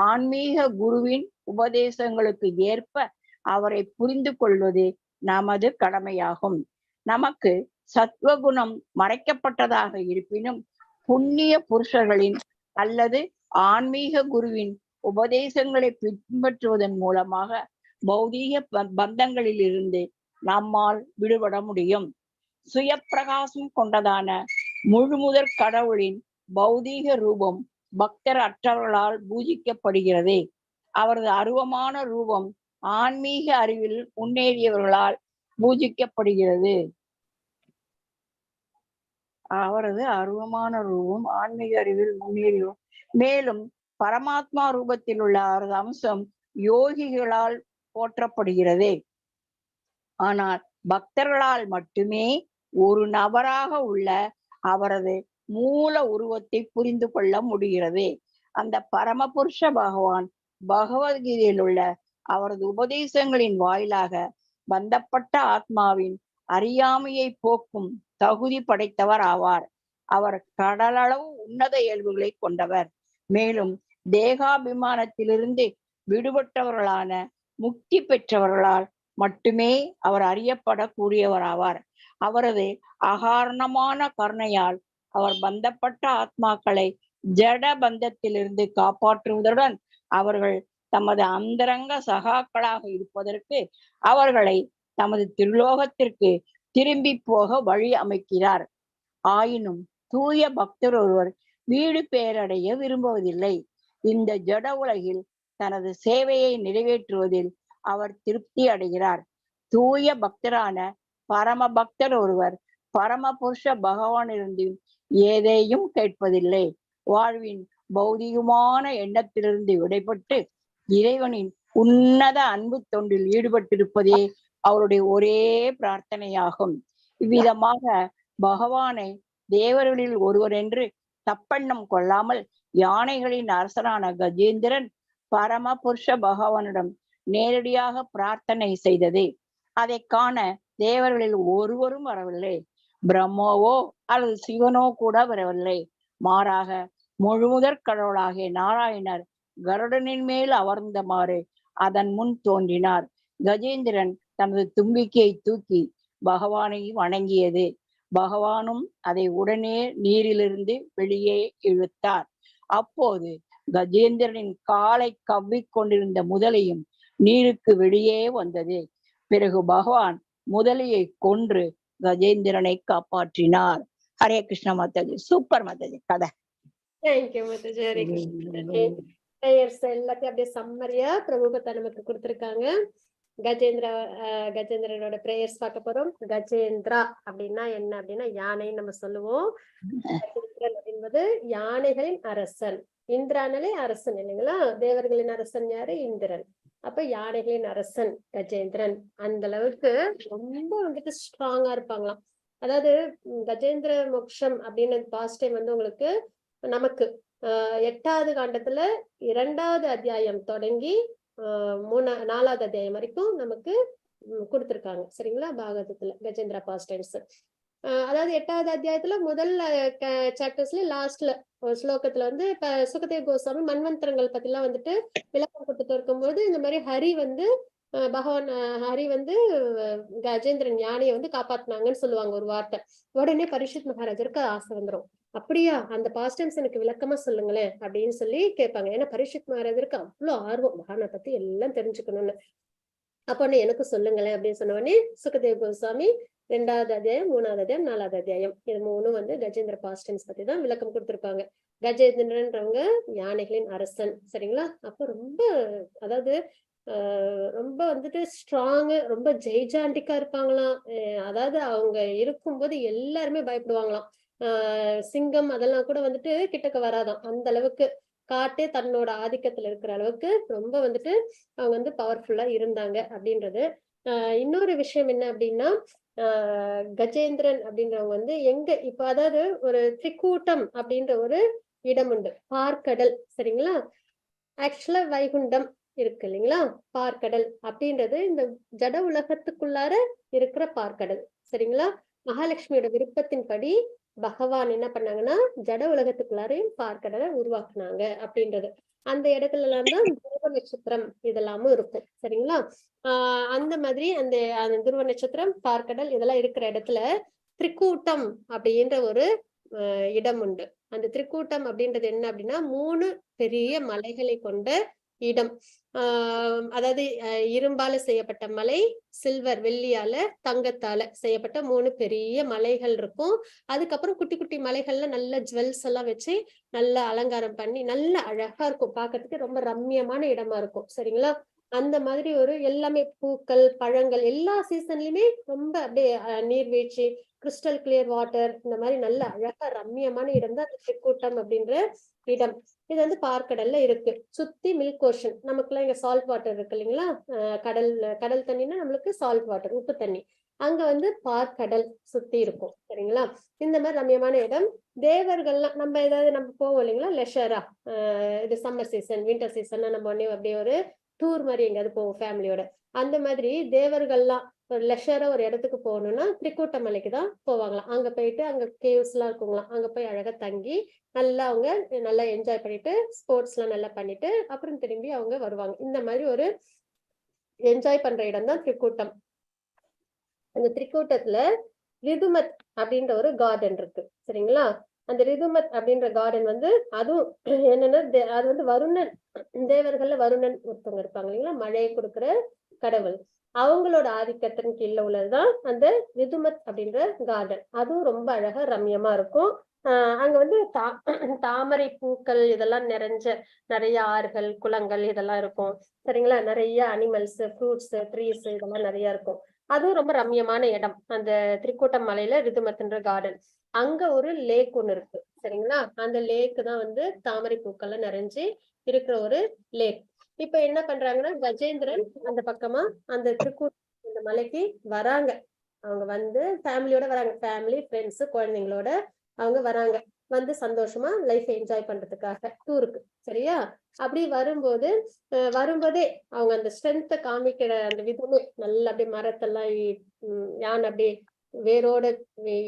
ஆன்மீக குருவின் உபதேசங்களுக்கு ஏற்ப அவரை புரிந்து கொள்வது நமது கடமையாகும். நமக்கு சத்வகுணம் மறைக்கப்பட்டதாக இருப்பினும் புண்ணிய புருஷர்களின் அல்லது ஆன்மீக குருவின் உபதேசங்களை பின்பற்றுவதன் மூலமாக பௌதீக பந்தங்களில் இருந்து நம்மால் விடுபட முடியும். சுய பிரகாசம் கொண்டதான முழுமுதற் கடவுளின் பௌதீக ரூபம் பக்தர் அற்றவர்களால் பூஜிக்கப்படுகிறது. அவரது அருவமான ரூபம் ஆன்மீக அறிவில் முன்னேறியவர்களால் பூஜிக்கப்படுகிறது. அவரது அருவமான ரூபம் ஆன்மீக அறிவில் முன்னேறியோர். மேலும் பரமாத்மா ரூபத்தில் உள்ள அவரது அம்சம் யோகிகளால் போற்றப்படுகிறது. ஆனால் பக்தர்களால் மட்டுமே ஒரு நபராக உள்ள அவரது மூல உருவத்தை புரிந்து கொள்ள முடிகிறது. அந்த பரமபுருஷ பகவான் பகவத்கீதையில் உள்ள அவரது உபதேசங்களின் வாயிலாக பந்தப்பட்ட ஆத்மாவின் அறியாமையை போக்கும் தகுதி படைத்தவர் ஆவார். அவர் கடலளவு உன்னத இயல்புகளை கொண்டவர். மேலும் தேகாபிமானத்திலிருந்து விடுபட்டவர்களான முக்தி பெற்றவர்களால் மட்டுமே அவர் அறியப்படக்கூடியவராவார். அவரது அகாரணமான கருணையால் அவர் பந்தப்பட்ட ஆத்மாக்களை ஜட பந்தத்திலிருந்து காப்பாற்றுவதுடன் அவர்கள் தமது அந்தரங்க சகாக்களாக இருப்பதற்கு அவர்களை தமது திருலோகத்திற்கு திரும்பி போக வழி அமைக்கிறார். ஆயினும் தூய பக்தர் ஒருவர் வீடு பேரடைய விரும்புவதில்லை. இந்த ஜட உலகில் தனது சேவையை நிறைவேற்றுவதில் அவர் திருப்தி அடைகிறார். தூய பக்தரான பரம பக்தர் ஒருவர் பரமபுருஷ பகவானிலிருந்து ஏதையும் கேட்பதில்லை. வாழ்வின் பௌதிகமான எண்ணத்திலிருந்து விடைபட்டு இறைவனின் உன்னத அன்பு தொண்டில் ஈடுபட்டிருப்பதே அவருடைய ஒரே பிரார்த்தனையாகும். இவ்விதமாக பகவானை தேவர்களில் ஒருவர் என்று தப்பெண்ணம் கொள்ளாமல் யானைகளின் அரசனான கஜேந்திரன் பரமபுருஷ பகவானிடம் நேரடியாக பிரார்த்தனை செய்தது. அதை காண தேவர்களில் ஒருவரும் வரவில்லை. பிரம்மோவோ அல்லது சிவனோ கூட வரவில்லை. மாறாக முழுமுதற் கடவுளாகிய நாராயணர் கருடனின் மேல் அமர்ந்தமாறு அதன் முன் தோன்றினார். கஜேந்திரன் தனது தும்பிக்கையை தூக்கி பகவானை வணங்கியது. பகவானும் அதை உடனே நீரிலிருந்து வெளியே இழுத்தார். அப்போது கஜேந்திரனின் காலை கவ்விக்கொண்டிருந்த முதலையும் நீருக்கு வெளியே வந்தது. பிறகு பகவான் முதலையை கொன்று கஜேந்திரனை காப்பாற்றினார். ஹரே கிருஷ்ண மாதாஜி. சூப்பர் மாதாஜி கதை. தேங்க்யூ மாதாஜி. ஹரே கிருஷ்ண. பிரேயர்ஸ் எல்லாத்தையும் அப்படியே சம்மரியா பிரபுபதா நமக்கு கொடுத்திருக்காங்க. கஜேந்திரனோட பிரேயர்ஸ் பார்க்க போறோம். கஜேந்திரா அப்படின்னா என்ன அப்படின்னா யானைன்னு நம்ம சொல்லுவோம். கஜேந்திரன் என்பது யானைகளின் அரசன். இந்திரானாலே அரசன் இல்லைங்களா? தேவர்களின் அரசன் யாரு? இந்திரன். அப்ப யானைகளின் அரசன் கஜேந்திரன். அந்த அளவுக்கு ரொம்ப வந்துட்டு ஸ்ட்ராங்கா இருப்பாங்களாம். அதாவது கஜேந்திர மோக்ஷம் அப்படின்னு பாஸ்ட் டைம் வந்து உங்களுக்கு நமக்கு 8வது காண்டத்துல 2வது அத்தியாயம் தொடங்கி 4வது அத்தியாயம் வரைக்கும் நமக்கு கொடுத்திருக்காங்க. சரிங்களா? பாகவதத்துல கஜேந்திரா பாஸ்ட் டைம்ஸ். அதாவது 8வது அத்தியாயத்துல முதல் சாப்டர்ஸ்ல லாஸ்ட்ல ஒரு ஸ்லோகத்துல வந்து இப்ப சுகதேவ் கோஸ்வாமி மன்வந்தரங்கள் பத்தி எல்லாம் வந்துட்டு விளக்கம் கொடுத்துட்டு இருக்கும்போது இந்த மாதிரி ஹரி வந்து கஜேந்திரன் யானையை வந்து காப்பாத்தினாங்கன்னு சொல்லுவாங்க ஒரு வார்த்தை. உடனே பரீட்சித் மகாராஜருக்கு ஆசை வந்துரும். அப்படியா, அந்த பாஸ்ட் டைம்ஸ் எனக்கு விளக்கமா சொல்லுங்களேன் அப்படின்னு சொல்லி கேட்பாங்க. ஏன்னா பரீட்சித் மகாராஜருக்கு அவ்வளவு ஆர்வம் மகானை பத்தி எல்லாம் தெரிஞ்சுக்கணும்னு. அப்ப எனக்கு சொல்லுங்களேன் அப்படின்னு சொன்ன உடனே சுகதேவ் கோஸ்வாமி 2வது அத்தியாயம் 3வது அத்தியாயம் 4வது அத்தியாயம் இது 3 வந்து கஜேந்திர பாஸ்ட் டைம்ஸ் பத்தி தான் விளக்கம் கொடுத்திருப்பாங்க. கஜேந்திரன்றவங்க யானைகளின் அரசன். சரிங்களா? அப்ப ரொம்ப அதாவது ரொம்ப வந்துட்டு ஸ்ட்ராங்கு, ரொம்ப ஜெய்ஜாண்டிக்கா இருப்பாங்களாம். அதாவது அவங்க இருக்கும்போது எல்லாருமே பயப்படுவாங்களாம். சிங்கம் அதெல்லாம் கூட வந்துட்டு கிட்டக்க வராதாம். அந்த அளவுக்கு காட்டே தன்னோட ஆதிக்கத்துல இருக்கிற அளவுக்கு ரொம்ப வந்துட்டு அவங்க வந்து பவர்ஃபுல்லா இருந்தாங்க அப்படின்றது. இன்னொரு விஷயம் என்ன அப்படின்னா, கஜேந்திரன் அப்படின்றவங்க வந்து எங்க இப்ப அதாவது ஒரு திரிகூட்டம் அப்படின்ற ஒரு இடம் உண்டு, பார்க்கடல். சரிங்களா? ஆக்சுவலா வைகுண்டம் இருக்கு இல்லைங்களா? பார்க்கடல் அப்படின்றது இந்த ஜட உலகத்துக்குள்ளார இருக்கிற பார்க்கடல். சரிங்களா? மகாலட்சுமியோட விருப்பத்தின்படி பகவான் என்ன பண்ணாங்கன்னா ஜட உலகத்துக்குள்ளாரையும் பார்க்கடலை உருவாக்குனாங்க அப்படின்றது. அந்த இடத்துல எல்லாம் தான் துருவ நட்சத்திரம் இதெல்லாமும் இருக்கும். சரிங்களா? அந்த மாதிரி அந்த துருவ நட்சத்திரம், பார்க்கடல் இதெல்லாம் இருக்கிற இடத்துல திரிகூட்டம் அப்படின்ற ஒரு இடம் உண்டு. அந்த திரிகூட்டம் அப்படின்றது என்ன அப்படின்னா 3 பெரிய மலைகளை கொண்ட இடம். அதாவது இரும்பால செய்யப்பட்ட மலை, சில்வர் வெள்ளியால, தங்கத்தால செய்யப்பட்ட 3 பெரிய மலைகள் இருக்கும். அதுக்கப்புறம் குட்டி குட்டி மலைகள்ல நல்ல ஜுவல்ஸ் எல்லாம் வச்சு நல்ல அலங்காரம் பண்ணி நல்ல அழகா இருக்கும். பார்க்கறதுக்கு ரொம்ப ரம்மியமான இடமா இருக்கும். சரிங்களா? அந்த மாதிரி ஒரு எல்லாமே பூக்கள், பழங்கள் எல்லா சீசன்லயுமே ரொம்ப அப்படியே நீர்வீழ்ச்சி கிறிஸ்டல் கிளியர் வாட்டர், இந்த மாதிரி நல்ல அழகா ரம்மியமான இடம் தான் அந்த திரிக்கூட்டம் அப்படின்ற இடம். இது வந்து பார்க்கடல்ல இருக்கு. சுத்தி மில்க் ஓஷன், நமக்குலாம் இங்க சால்ட் வாட்டர் இருக்கு இல்லைங்களா, கடல் தண்ணின்னா நம்மளுக்கு சால்ட் வாட்டர், உப்பு தண்ணி. அங்க வந்து பார்க்கடல் சுத்தி இருக்கும். சரிங்களா, இந்த மாதிரி ரம்மியமான இடம். தேவர்கள்லாம் நம்ம ஏதாவது நம்ம போவோம் இல்லைங்களா லெஷரா, இது சம்மர் சீசன் வின்டர் சீசன் நம்ம உடனே அப்படியே ஒரு டூர் மாதிரி எங்கேயாவது போவோம் ஃபேமிலியோட. அந்த மாதிரி தேவர்கள்லாம் ஒரு லெஷரா ஒரு இடத்துக்கு போகணும்னா திரிக்கூட்ட மலைக்கு தான் போவாங்களாம். அங்க போயிட்டு அங்க கேவ்ஸ் எல்லாம் இருக்குங்களாம். அங்க போய் அழகா தங்கி நல்லா அவங்க நல்லா என்ஜாய் பண்ணிட்டு ஸ்போர்ட்ஸ் எல்லாம் நல்லா பண்ணிட்டு அப்புறம் திரும்பி அவங்க வருவாங்க. இந்த மாதிரி ஒரு என்ஜாய் பண்ற இடம் தான் திரிக்கூட்டம். அந்த திரிக்கூட்டத்துல ரிதுமத் அப்படின்ற ஒரு கார்டன் இருக்கு. சரிங்களா, அந்த ரிதுமத் அப்படின்ற கார்டன் வந்து அதுவும் என்னன்னா அது வந்து வருணன், தேவர்கள்ல வருணன் ஒருத்தவங்க இருப்பாங்க இல்லைங்களா, மழையை கொடுக்குற கடவுள், அவங்களோட ஆதிக்கத்தின் கீழே உள்ளதுதான் அந்த ரிதுமத் அப்படின்ற கார்டன். அதுவும் ரொம்ப அழகா ரம்யமா இருக்கும். அங்க வந்து தாமரை பூக்கள் இதெல்லாம் நிறைஞ்ச நிறைய ஆறுகள் குளங்கள் இதெல்லாம் இருக்கும். சரிங்களா, நிறைய அனிமல்ஸ் ஃப்ரூட்ஸ் ட்ரீஸ் இதெல்லாம் நிறைய இருக்கும். அதுவும் ரொம்ப ரம்யமான இடம் அந்த திரிக்கூட்டம் மலையில ரிதுமத்ன்ற கார்டன். அங்க ஒரு லேக் ஒண்ணு இருக்கு. சரிங்களா, அந்த லேக் தான் வந்து தாமரை பூக்கள்லாம் நிறைஞ்சு இருக்கிற ஒரு லேக். இப்ப என்ன பண்றாங்கன்னா கஜேந்திரன் அந்த பக்கமா அந்த திரிக்கூட்டம் அந்த மலைக்கு வராங்க. அவங்க வந்து ஃபேமிலியோட வராங்க, ஃபேமிலி ஃப்ரெண்ட்ஸ் குழந்தைங்களோட அவங்க வராங்க, வந்து சந்தோஷமா லைஃப் என்ஜாய் பண்றதுக்காக டூருக்கு. சரியா, அப்படி வரும்போதே அவங்க அந்த ஸ்ட்ரென்த்தை காமிக்கிற அந்த விதமே நல்லா அப்படியே மரத்தெல்லாம் யானை அப்படியே வேரோட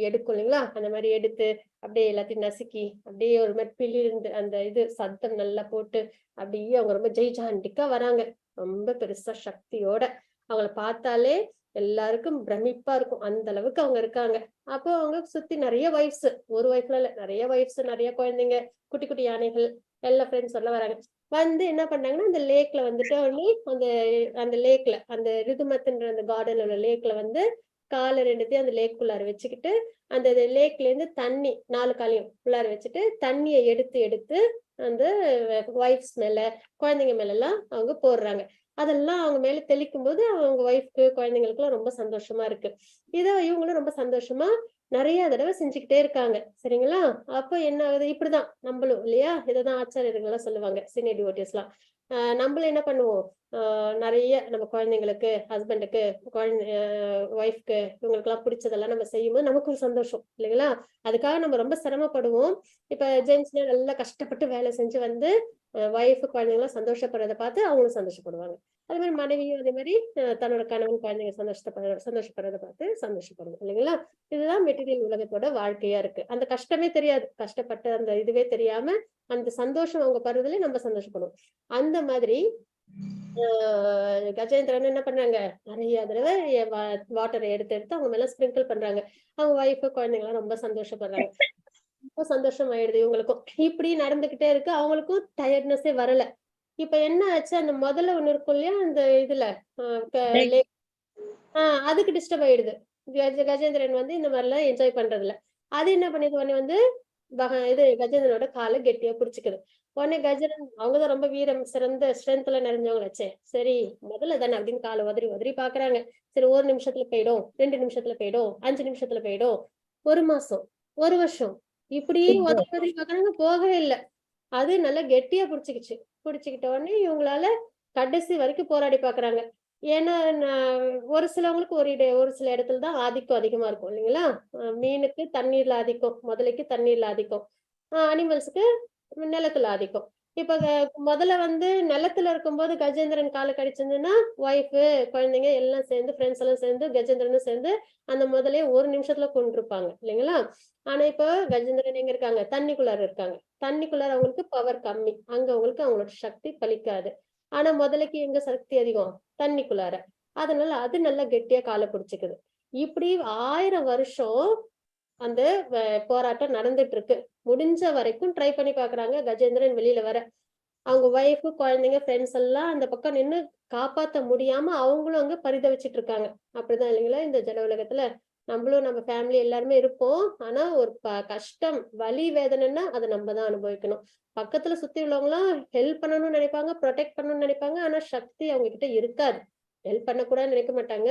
எடுக்கும் இல்லைங்களா, அந்த மாதிரி எடுத்து அப்படியே எல்லாத்தையும் நசுக்கி அப்படியே ஒரு மாதிரி பிளிர்ந்து அந்த இது சத்தம் நல்லா போட்டு அப்படியே அவங்க ரொம்ப ஜெய்ஜாண்டிக்கா வராங்க. ரொம்ப பெருசா சக்தியோட அவங்கள பார்த்தாலே எல்லாருக்கும் பிரமிப்பா இருக்கும், அந்த அளவுக்கு அவங்க இருக்காங்க. அப்போ அவங்க சுத்தி நிறைய வைஃப்ஸ், ஒரு வைஃப்ல இல்ல நிறைய வைஃப்ஸ், நிறைய குழந்தைங்க, குட்டி குட்டி யானைகள், எல்லா ஃப்ரெண்ட்ஸ் எல்லாம் வராங்க. வந்து என்ன பண்ணாங்கன்னா அந்த லேக்ல வந்துட்டு அந்த அந்த லேக்ல அந்த ரிதுமத்ன்ற அந்த கார்டன்ல உள்ள லேக்ல வந்து காலை ரெண்டுத்தையும் அந்த லேக்குள்ளார வச்சுக்கிட்டு அந்த லேக்ல இருந்து தண்ணி 4 காலையும் உள்ளார வச்சுட்டு தண்ணியை எடுத்து எடுத்து அந்த ஒய்ஃப்ஸ் மேல குழந்தைங்க மேல எல்லாம் அவங்க போடுறாங்க. அதெல்லாம் அவங்க மேல தெளிக்கும் போது அவங்க ஒய்ஃப்க்கு குழந்தைங்களுக்கு எல்லாம் ரொம்ப சந்தோஷமா இருக்கு. இதை இவங்களும் ரொம்ப சந்தோஷமா நிறைய தடவை செஞ்சுக்கிட்டே இருக்காங்க. சரிங்களா, அப்ப என்ன ஆகுது, இப்படிதான் நம்மளும் இல்லையா, இதைதான் ஆச்சாரியர்கள் எல்லாம் சொல்லுவாங்க, சீனியர் டிவோட்டிஸ் எல்லாம். நம்மளும் என்ன பண்ணுவோம், நிறைய நம்ம குழந்தைங்களுக்கு ஹஸ்பண்டுக்கு ஒய்ஃப்க்கு இவங்களுக்கு எல்லாம் பிடிச்சதெல்லாம் நம்ம செய்யும்போது நமக்கு ஒரு சந்தோஷம் இல்லைங்களா, அதுக்காக நம்ம ரொம்ப சிரமப்படுவோம். இப்ப ஜென்ஸ்ல நல்லா கஷ்டப்பட்டு வேலை செஞ்சு வந்து ஒய்ஃப் குழந்தைங்களாம் சந்தோஷப்படுறதை பார்த்து அவங்களும் சந்தோஷப்படுவாங்க. அதே மாதிரி மனைவியும் அதே மாதிரி தன்னோட கணவன் குழந்தைங்க சந்தோஷப்படுறதை பார்த்து சந்தோஷப்படுவோம் இல்லைங்களா. இதுதான் மெட்டீரியல் உலகத்தோட வாழ்க்கையா இருக்கு. அந்த கஷ்டமே தெரியாது, கஷ்டப்பட்ட அந்த இதுவே தெரியாம அந்த சந்தோஷம் அவங்க படுறதுல நம்ம சந்தோஷப்படுவோம். அந்த மாதிரி கஜேந்திரன் என்ன பண்றாங்க, நிறைய தடவை வாட்டரை எடுத்து எடுத்து அவங்க மேல ஸ்பிரிங்கிள் பண்றாங்க. அவங்க ஒய்ஃப் குழந்தைங்க எல்லாம் ரொம்ப சந்தோஷப்படுறாங்க. ரொம்ப சந்தோஷம் ஆயிடுது இவங்களுக்கும். இப்படி நடந்துகிட்டே இருக்கு, அவங்களுக்கும் டயர்ட்னஸே வரல. இப்ப என்ன ஆச்சு, அந்த முதல்ல ஒண்ணு இருக்கும் இல்லையா அந்த இதுல அதுக்கு டிஸ்டர்ப் ஆயிடுது. கஜேந்திரன் வந்து இந்த மாதிரி எல்லாம் என்ஜாய் பண்றதுல அது என்ன பண்ணிது, உடனே வந்து இது கஜேந்திரனோட காலை கெட்டியா பிடிச்சுக்குது. உடனே கஜேந்திரன் அவங்கதான் ரொம்ப வீரம் சிறந்த ஸ்ட்ரென்த்ல நிறைஞ்சவங்களாச்சே, சரி முதல்ல தானே அப்படின்னு காலை உதறி உதறி பாக்குறாங்க. சரி 1 நிமிஷத்துல போயிடும், 2 நிமிஷத்துல போயிடும், 5 நிமிஷத்துல போயிடும், 1 மாசம் 1 வருஷம் இப்படி உதறி உதறி பாக்குறாங்க, போகவே இல்லை. அது நல்லா கெட்டியா பிடிச்சுக்கிட்ட உடனே இவங்களால கடைசி வரைக்கும் போராடி பாக்குறாங்க. ஏன்னா ஒரு சிலவங்களுக்கு ஒரு சில இடத்துல தான் ஆதிக்கம் அதிகமா இருக்கும் இல்லைங்களா. மீனுக்கு தண்ணீர்ல ஆதிக்கம், முதலைக்கு தண்ணீர்ல ஆதிக்கம், அனிமல்ஸுக்கு நிலத்துல ஆதிக்கம். இப்ப முதல்ல வந்து நிலத்துல இருக்கும்போது கஜேந்திரன் காலை கடிச்சிருந்ததுன்னா ஒய்ஃபு குழந்தைங்க எல்லாம் சேர்ந்து ஃப்ரெண்ட்ஸ் எல்லாம் சேர்ந்து கஜேந்திரனும் சேர்ந்து அந்த முதலே 1 நிமிஷத்துல கொண்டிருப்பாங்க இல்லைங்களா. ஆனா இப்போ கஜேந்திரன் எங்க இருக்காங்க, தண்ணிக்குள்ளார இருக்காங்க. தண்ணிக்குள்ளார அவங்களுக்கு பவர் கம்மி, அங்க அவங்களுக்கு அவங்களோட சக்தி பலிக்காது. ஆனா முதலைக்கு எங்க சக்தி அதிகம், தண்ணிக்குள்ளார. அதனால அது நல்லா கெட்டியா காலை பிடிச்சுக்குது. இப்படி 1000 வருஷம் அந்த போராட்டம் நடந்துட்டு இருக்கு. முடிஞ்ச வரைக்கும் ட்ரை பண்ணி பாக்குறாங்க கஜேந்திரன் வெளியில வர. அவங்க ஒய்ஃபு குழந்தைங்க ஃப்ரெண்ட்ஸ் எல்லாம் அந்த பக்கம் நின்னு காப்பாத்த முடியாம அவங்களும் அங்க பரிதவிச்சிட்டு இருக்காங்க. அப்படிதான் இல்லைங்களா, இந்த ஜட உலகத்துல நம்மளும் நம்ம ஃபேமிலி எல்லாருமே இருப்போம். ஆனா ஒரு கஷ்டம் வலி வேதனைன்னா அதை நம்ம தான் அனுபவிக்கணும். பக்கத்துல சுத்தி உள்ளவங்களாம் ஹெல்ப் பண்ணணும்னு நினைப்பாங்க, ப்ரொடெக்ட் பண்ணணும்னு நினைப்பாங்க. ஆனா சக்தி அவங்க கிட்ட இருக்காது, ஹெல்ப் பண்ணக்கூடாதுன்னு நினைக்க மாட்டாங்க.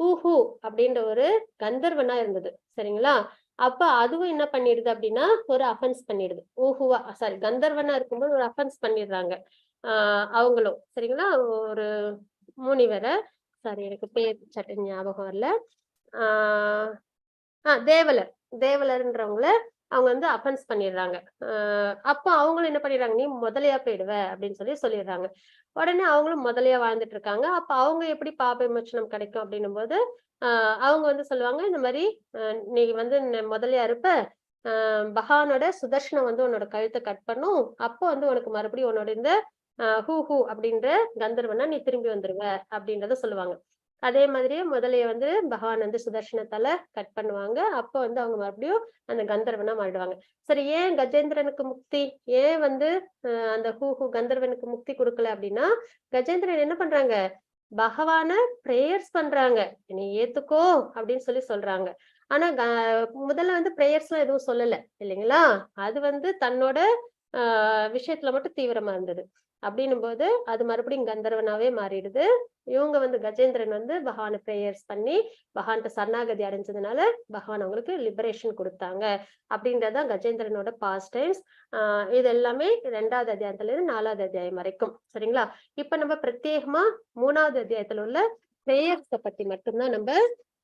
ஹூஹூ அப்படின்ற ஒரு கந்தர்வனா இருந்தது. சரிங்களா? அப்ப அதுவும் என்ன பண்ணிடுது அப்படின்னா ஒரு அஃபென்ஸ் பண்ணிடுது. ஊஹுவா சாரி கந்தர்வனா இருக்கும்போது ஒரு அஃபென்ஸ் பண்ணிடுறாங்க. அவங்களும் சரிங்களா? ஒரு முனிவர சாரி எனக்கு பேர் சட்டுன்னு ஞாபகம் வரல. ஆஹ் தேவலர் தேவலர்ன்றவங்கள அவங்க வந்து அஃபென்ஸ் பண்ணிடுறாங்க. அப்ப அவங்களும் என்ன பண்ணிடுறாங்க, நீ முதலையா போயிடுவ அப்படின்னு சொல்லிடுறாங்க. உடனே அவங்களும் முதலையா வாழ்ந்துட்டு இருக்காங்க. அப்ப அவங்க எப்படி பாப விமோச்சனம் கிடைக்கும் அப்படின்னும் போது அவங்க வந்து சொல்லுவாங்க, இந்த மாதிரி நீ வந்து முதலையா இருப்ப, பகவானோட சுதர்ஷனம் வந்து உன்னோட கழுத்தை கட் பண்ணும். அப்போ வந்து உனக்கு மறுபடியும் உன்னோட இந்த ஹூ ஹூ அப்படின்ற கந்தர்வனா நீ திரும்பி வந்துருவ அப்படின்றத சொல்லுவாங்க. அதே மாதிரியே முதலைய வந்து பகவான் வந்து சுதர்ஷனத்தால கட் பண்ணுவாங்க. அப்போ வந்து அவங்க மறுபடியும் அந்த கந்தர்வனா மாறிடுவாங்க. சரி, ஏன் கஜேந்திரனுக்கு முக்தி, ஏன் வந்து அந்த ஹூ ஹூ கந்தர்வனுக்கு முக்தி கொடுக்கல அப்படின்னா, கஜேந்திரன் என்ன பண்றாங்க, பகவான பிரேயர்ஸ் பண்றாங்க. நீ ஏத்துக்கோ அப்படின்னு சொல்றாங்க. ஆனா முதல்ல வந்து பிரேயர்ஸ் எல்லாம் எதுவும் சொல்லல இல்லைங்களா? அது வந்து தன்னோட விஷயத்துல மட்டும் தீவிரமா இருந்தது. அப்படின்னும் போது அது மறுபடியும் கந்தர்வனாவே மாறிடுது. இவங்க வந்து கஜேந்திரன் வந்து பகவான பிரேயர்ஸ் பண்ணி பகவான்கிட்ட சரணாகதி அடைஞ்சதுனால பகவான் அவங்களுக்கு லிபரேஷன் கொடுத்தாங்க. அப்படின்றதுதான் கஜேந்திரனோட பாஸ்ட் டைம்ஸ். இது எல்லாமே 2வது அத்தியாயத்துல இருந்து 4வது அத்தியாயம் வரைக்கும். சரிங்களா? இப்ப நம்ம பிரத்யேகமா 3வது அத்தியாயத்துல உள்ள பிரேயர்ஸ பத்தி மட்டும்தான் நம்ம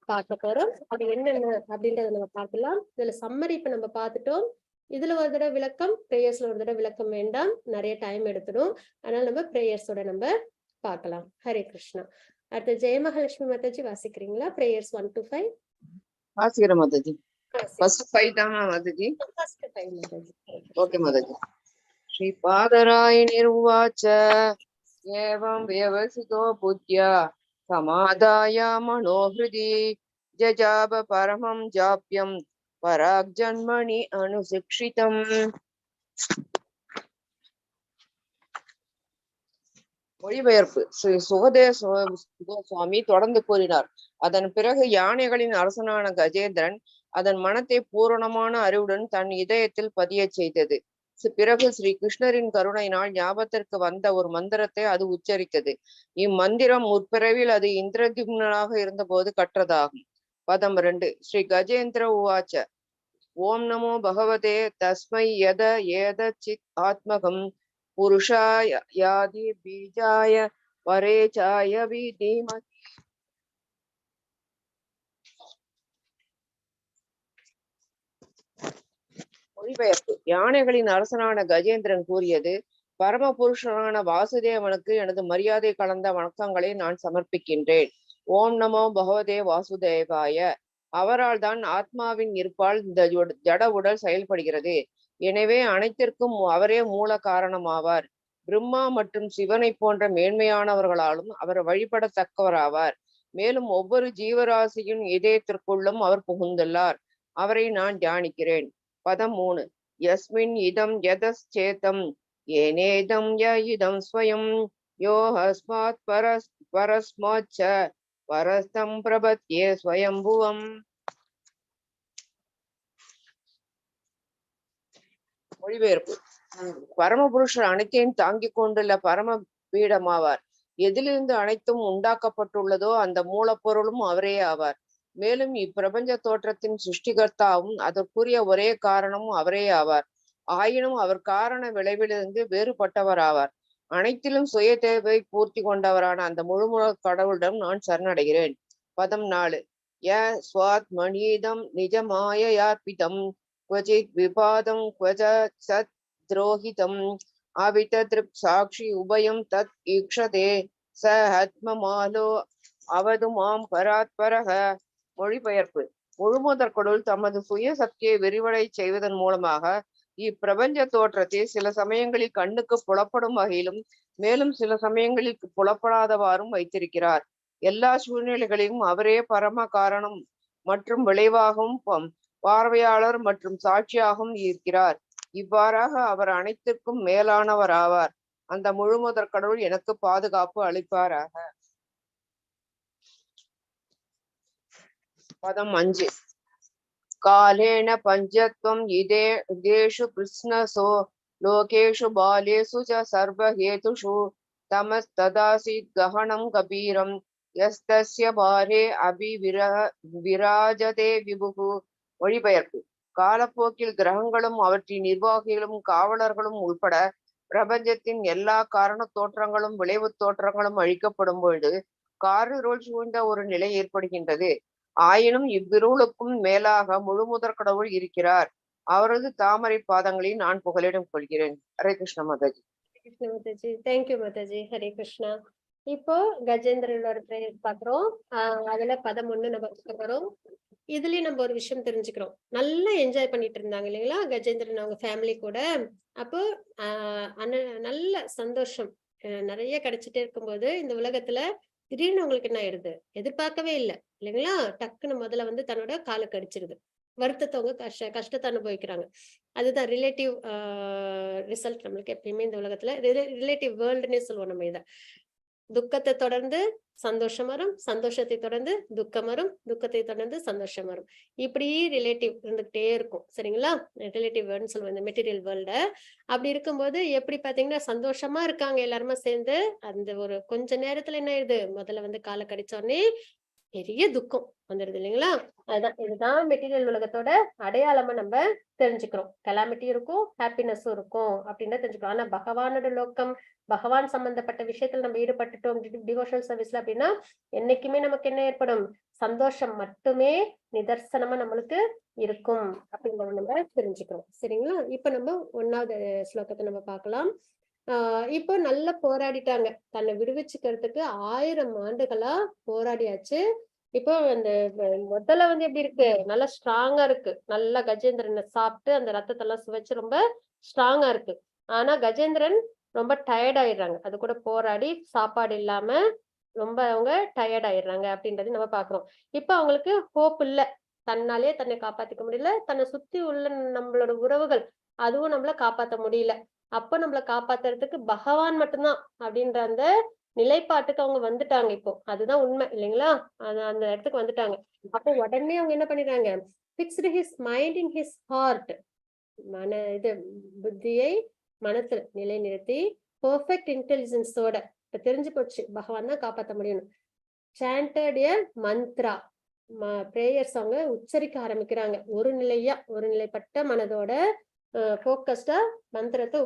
பார்க்க போறோம். அது என்னென்ன அப்படின்றத நம்ம பார்க்கலாம். இதுல சம்மரி இப்ப நம்ம பார்த்துட்டோம். இதுல ஒரு தடவை விளக்கம், பிரேயர்ஸ்ல ஒரு தடவை விளக்கம் வேண்டாம், நிறைய டைம் எடுத்துடும். அதனால நம்ம பிரேயர்ஸோட நம்ம பார்க்கலாம். ஹரே கிருஷ்ணா. அடுத்து ஜெயமகாலட்சுமி மாதாஜி வாசிக்கிறீங்களா? பிரேயர்ஸ் 1 to 5 வாசிக்கிறேன் மாதாஜி. ஃபர்ஸ்ட் 5 தான் மாதாஜி. ஃபர்ஸ்ட் 5 மாதாஜி. ஓகே மாதாஜி. ஸ்ரீ பாதராயணிர் உவாச்ச ஏவம் வியவசிதோ புத்யா சமாதாய மனோஹ்ருதி ஜஜாப பரமம் ஜாப்யம் பராக் ஜன்மணி அனுசிக்ஷிதம். மொழிபெயர்ப்பு. ஸ்ரீ சுகதேவ சுவாமி தொடர்ந்து கூறினார். அதன் பிறகு யானைகளின் அரசனான கஜேந்திரன் அதன் மனத்தை பூரணமான அறிவுடன் தன் இதயத்தில் பதிய செய்தது. பிறகு ஸ்ரீ கிருஷ்ணரின் கருணையினால் ஞாபகத்திற்கு வந்த ஒரு மந்திரத்தை அது உச்சரித்தது. இம்மந்திரம் முற்பிறவில் அது இந்திரத்யும்னாக இருந்தபோது கற்றதாகும். பதம் 2. ஸ்ரீ கஜேந்திர உவாச்ச ஓம் நமோ பகவதே தஸ்மை யத ஏதச்சித் ஆத்மகம் புருஷாய யாதி பீஜாய வரேச்சாய விதீமஹி. மொழிபெயர்ப்பு. யானைகளின் அரசனான கஜேந்திரன் கூறியது, பரமபுருஷனான வாசுதேவனுக்கு எனது மரியாதை கலந்த வணக்கங்களை நான் சமர்ப்பிக்கின்றேன். ஓம் நமோ பகவதே வாசுதேவாய. அவரால் தான் ஆத்மாவின் இருப்பால் இந்த ஜட உடல் செயல்படுகிறது. எனவே அனைத்திற்கும் அவரே மூல காரணமாவார். பிரம்மா மற்றும் சிவனை போன்ற மேன்மையானவர்களாலும் அவர் வழிபடத்தக்கவராவார். மேலும் ஒவ்வொரு ஜீவராசியின் இதயத்திற்குள்ளும் அவர் புகுந்துள்ளார். அவரை நான் தியானிக்கிறேன். பதம் 3. யஸ்மின் இதம் யதச்சேதம் ஏனேதம் ய இதம் ஸ்வயம் யோ ஹஸ்மாத் பரஸ்மாச்ச பரஸ்தம் பிரபத்யே ஸ்வயம்புவம். மொழிபெயர்ப்பு. பரமபுருஷர் அனைத்தையும் தாங்கிக் கொண்டுள்ள பரம பீடமாவார். எதிலிருந்து அனைத்தும் உண்டாக்கப்பட்டுள்ளதோ அந்த மூலப்பொருளும் அவரே ஆவார். மேலும் இப்பிரபஞ்ச தோற்றத்தின் சிருஷ்டிகர்த்தாவும் அதற்குரிய ஒரே காரணமும் அவரே ஆவார். ஆயினும் அவர் காரண விளைவிலிருந்து வேறுபட்டவர் ஆவார். அனைத்திலும் சுய தேவை பூர்த்தி கொண்டவரான அந்த முழுமுழ கடவுளிடம் நான் சரணடைகிறேன். பதம் 4. ய ஸ்வாத் மணீதம் நிஜமாயார்பிதம் क्वचित् विपादं क्वच सत् द्रोहितं अवितदृक् साक्षी उभयं तत् ईक्षते स हत्ममालो अवधु मां परात्परः. மொழிபெயர்ப்பு. முழுமுதற் கடவுள் தமது சுய சக்தியை விரிவடை செய்வதன் மூலமாக இப்பிரபஞ்ச தோற்றத்தை சில சமயங்களில் கண்ணுக்கு புலப்படும் வகையிலும் மேலும் சில சமயங்களில் புலப்படாதவாறும் வைத்திருக்கிறார். எல்லா சூழ்நிலைகளிலும் அவரே பரம காரணம் மற்றும் விளைவாகவும் பார்வையாளர் மற்றும் சாட்சியாகவும் இருக்கிறார். இவ்வாறாக அவர் அனைத்திற்கும் மேலானவர் ஆவார். அந்த முழுமுதற் கடவுள் எனக்கு பாதுகாப்பு அளிப்பாராக. பதம் 5. காலேன பஞ்சத்வம் இதேஷு கிருஷ்ணசோ லோகேஷு பாலேஷு ச சர்வஹேதுஷு தமஸ்ததாசி கஹனம் கபீரம் யஸ்தஸ்ய பாரே விராஜதே விபுகு. மொழிபெயர்ப்பு. காலப்போக்கில் கிரகங்களும் அவற்றின் நிர்வாகிகளும் காவலர்களும் உள்பட பிரபஞ்சத்தின் எல்லா காரண தோற்றங்களும் விளைவு தோற்றங்களும் அழிக்கப்படும் பொழுது காரிருள் சூழ்ந்த ஒரு நிலை ஏற்படுகின்றது. ஆயினும் இவ்விருளுக்கும் மேலாக முழுமுதற் கடவுள் இருக்கிறார். அவரது தாமரை பாதங்களை நான் புகலிடம் கொள்கிறேன். ஹரே கிருஷ்ண மாதாஜி. கிருஷ்ண மாதாஜி, தேங்க்யூ மாதாஜி. ஹரே கிருஷ்ணா. இப்போ கஜேந்திரனோட பிரேயர் பாக்குறோம். அதுல பதம் 1 நம்ம வரும். இதுலயும் நம்ம ஒரு விஷயம் தெரிஞ்சுக்கிறோம். நல்லா என்ஜாய் பண்ணிட்டு இருந்தாங்க இல்லைங்களா கஜேந்திரன் அவங்க ஃபேமிலி கூட. அப்போ நல்ல சந்தோஷம் நிறைய கிடைச்சிட்டே இருக்கும்போது இந்த உலகத்துல திடீர்னு அவங்களுக்கு என்ன ஆயிடுது, எதிர்பார்க்கவே இல்லை இல்லைங்களா, டக்குன்னு முதல்ல வந்து தன்னோட காலுக்கு அடிச்சிருது. வருத்தத்தவங்க கஷ்டத்தை அனுபவிக்கிறாங்க. அதுதான் ரிலேட்டிவ் ரிசல்ட். நம்மளுக்கு எப்பயுமே இந்த உலகத்துல ரிலேட்டிவ் வேர்ல்டுன்னே சொல்லுவோம் நம்ம இதை. துக்கத்தை தொடர்ந்து சந்தோஷம் வரும், சந்தோஷத்தை தொடர்ந்து துக்கம் வரும், துக்கத்தை தொடர்ந்து சந்தோஷம் வரும். இப்படி ரிலேட்டிவ் இருந்துகிட்டே இருக்கும். சரிங்களா, ரிலேட்டிவ் வேர்ல்டுன்னு சொல்லுவோம் இந்த மெட்டீரியல் வேர்ல்ட. அப்படி இருக்கும்போது எப்படி பாத்தீங்கன்னா சந்தோஷமா இருக்காங்க எல்லாருமே சேர்ந்து. அந்த ஒரு கொஞ்ச நேரத்துல என்ன ஆயிடுது, முதல்ல வந்து காலை கடிச்சோடனே பெரிய துக்கம் வந்துடுது இல்லைங்களா. இதுதான் மெட்டீரியல் உலகத்தோட அடையாளமா நம்ம தெரிஞ்சுக்கிறோம். கலாமிட்டி இருக்கும், ஹாப்பினஸும் இருக்கும் அப்படின்னு தெரிஞ்சுக்கிறோம். ஆனா பகவானோட லோக்கம், பகவான் சம்பந்தப்பட்ட விஷயத்துல நம்ம ஈடுபட்டுட்டோம் டிவோஷனல் சர்வீஸ்ல அப்படின்னா என்னைக்குமே நமக்கு என்ன ஏற்படும், சந்தோஷம் மட்டுமே நிதர்சனமா நம்மளுக்கு இருக்கும் அப்படிங்கறத நம்ம தெரிஞ்சுக்கிறோம். சரிங்களா, இப்ப நம்ம 1வது ஸ்லோகத்தை நம்ம பார்க்கலாம். இப்போ நல்லா போராடிட்டாங்க. தன்னை விடுவிச்சுக்கிறதுக்கு 1000 ஆண்டுகளா போராடியாச்சு. இப்போ அந்த முதல்ல வந்து எப்படி இருக்கு, நல்லா ஸ்ட்ராங்கா இருக்கு. நல்லா கஜேந்திரனை சாப்பிட்டு அந்த ரத்தத்தை எல்லாம் சுவைச்சு ரொம்ப ஸ்ட்ராங்கா இருக்கு. ஆனா கஜேந்திரன் ரொம்ப டயர்ட் ஆயிடுறாங்க. அது கூட போராடி சாப்பாடு இல்லாம ரொம்ப அவங்க டயர்ட் ஆயிடுறாங்க அப்படின்றது நம்ம பாக்குறோம். இப்ப அவங்களுக்கு ஹோப் இல்ல, தன்னாலே தன்னை காப்பாத்திக்க முடியல, தன்னை சுத்தி உள்ள நம்மளோட உறவுகள் அதுவும் நம்மள காப்பாத்த முடியல. அப்ப நம்மள காப்பாத்துறதுக்கு பகவான் மட்டும்தான் அப்படின்ற அந்த நிலைப்பாட்டுக்கு அவங்க வந்துட்டாங்க. இப்போ அதுதான் உண்மை இல்லைங்களா, அந்த இடத்துக்கு வந்துட்டாங்க. அப்போ உடனே அவங்க என்ன பண்ணிடுறாங்க, fixed his mind in his heart. புத்தியை மனத்துல நிலைநிறுத்தி பெர்ஃபெக்ட் இன்டெலிஜென்ஸோட இப்ப தெரிஞ்சு போச்சு பகவான் தான் காப்பாத்த முடியும். சாண்டட் எ மந்த்ரா, பிரேயர்ஸ் அவங்க உச்சரிக்க ஆரம்பிக்கிறாங்க. ஒரு நிலைப்பட்ட மனதோட போக்கஸ்டா மந்திரத்தை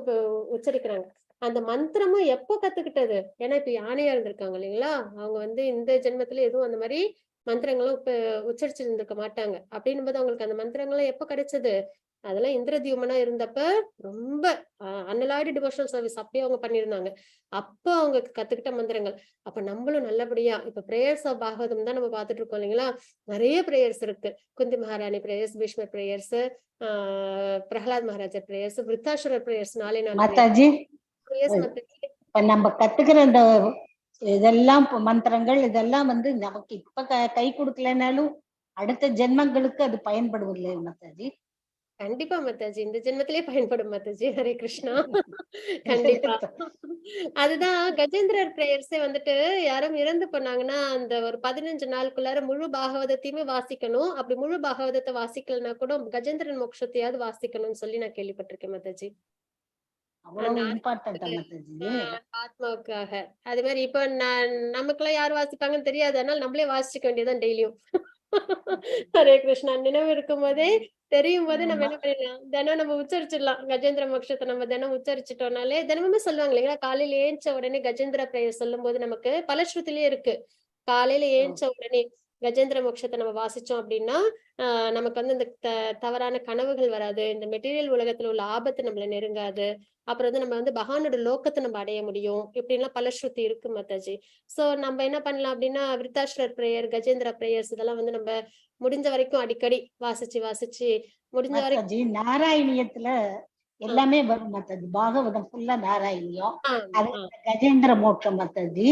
உச்சரிக்கிறாங்க. அந்த மந்திரமும் எப்போ கத்துக்கிட்டது, ஏன்னா இப்ப யானையா இருந்திருக்காங்க இல்லைங்களா, அவங்க வந்து இந்த ஜென்மத்துல எதுவும் அந்த மாதிரி மந்திரங்களும் இப்ப உச்சரிச்சு இருந்திருக்க மாட்டாங்க. அப்படின்னும் போது அவங்களுக்கு அந்த மந்திரங்களும் எப்போ கிடைச்சது, அதெல்லாம் இந்திரதியுமனா இருந்தப்ப ரொம்ப அன்அலாய்டு டிவோஷனல் சர்வீஸ் அப்பயே அவங்க பண்ணியிருந்தாங்க. அப்ப அவங்க கத்துக்கிட்ட மந்திரங்கள். அப்ப நம்மளும் நல்லபடியா இப்ப பிரேயர்ஸ் ஆஃப் பாகவதம் தான் நம்ம பார்த்துட்டு இருக்கோம் இல்லைங்களா. நிறைய பிரேயர்ஸ் இருக்கு. Kunti Maharani prayers, Bhishma prayers, Prahlad Maharaja prayers, Vritrasura prayers, 4 Mataji prayers. இப்ப நம்ம கத்துக்கிற இந்த இதெல்லாம் மந்திரங்கள் இதெல்லாம் வந்து நமக்கு இப்ப கை கொடுக்கலனாலும் அடுத்த ஜென்மங்களுக்கு அது பயன்படுவதில்லை மாதாஜி. கண்டிப்பா மாதாஜி, இந்த ஜென்மத்திலேயே பயன்படும் மாதாஜி. ஹரே கிருஷ்ணா. கண்டிப்பா. அதுதான் கஜேந்திரர் பிரேயர்ஸே வந்துட்டு யாரும் இறந்து போனாங்கன்னா அந்த ஒரு 15 நாளுக்குள்ளார முழு பாகவதத்தையுமே வாசிக்கணும். அப்படி முழு பாகவதத்தை வாசிக்கலன்னா கூட கஜேந்திரன் மோட்சத்தையாவது வாசிக்கணும்னு சொல்லி நான் கேள்விப்பட்டிருக்கேன் மாதாஜி. ஆத்மாவுக்காக அது மாதிரி இப்ப நமக்கெல்லாம் யார் வாசிப்பாங்கன்னு தெரியாது, அதனால நம்மளே வாசிச்சுக்க வேண்டியதான் டெய்லியும். ஹரே கிருஷ்ணா. நினைவு இருக்கும் போதே தெரியும் போது நம்ம என்ன பண்ணிடலாம், தினம் நம்ம உச்சரிச்சிடலாம். கஜேந்திர மோட்சத்தை நம்ம தினம் உச்சரிச்சிட்டோம்னாலே, தினமுமே சொல்லுவாங்க இல்லைங்களா, காலையில ஏஞ்ச உடனே கஜேந்திர பிரேயர் சொல்லும் போது நமக்கு பலஸ்ருதிலேயே இருக்கு. காலையில ஏஞ்ச உடனே கஜேந்திர மோட்சத்தை நம்ம வாசிச்சோம் அப்படின்னா நமக்கு வந்து இந்த தவறான கனவுகள் வராது, இந்த மெட்டீரியல் உலகத்துல உள்ள ஆபத்து நம்மள நெருங்காது, அப்புறம் வந்து நம்ம வந்து பகவானோட லோக்கத்தை நம்ம அடைய முடியும். இப்படின்லாம் பலஸ்ருதி இருக்கு மாதாஜி. சோ நம்ம என்ன பண்ணலாம் அப்படின்னா விருத்தாசுரர் பிரேயர், கஜேந்திர பிரேயர்ஸ் இதெல்லாம் வந்து நம்ம முடிஞ்ச வரைக்கும் அடிக்கடி வாசிச்சு முடிஞ்ச வரைக்கும். நாராயணியத்துல எல்லாமே வரும் மாதாஜி. பாகவதம் ஃபுல்லா நாராயணியம். அது கஜேந்திர மோட்சம் மாதாஜி,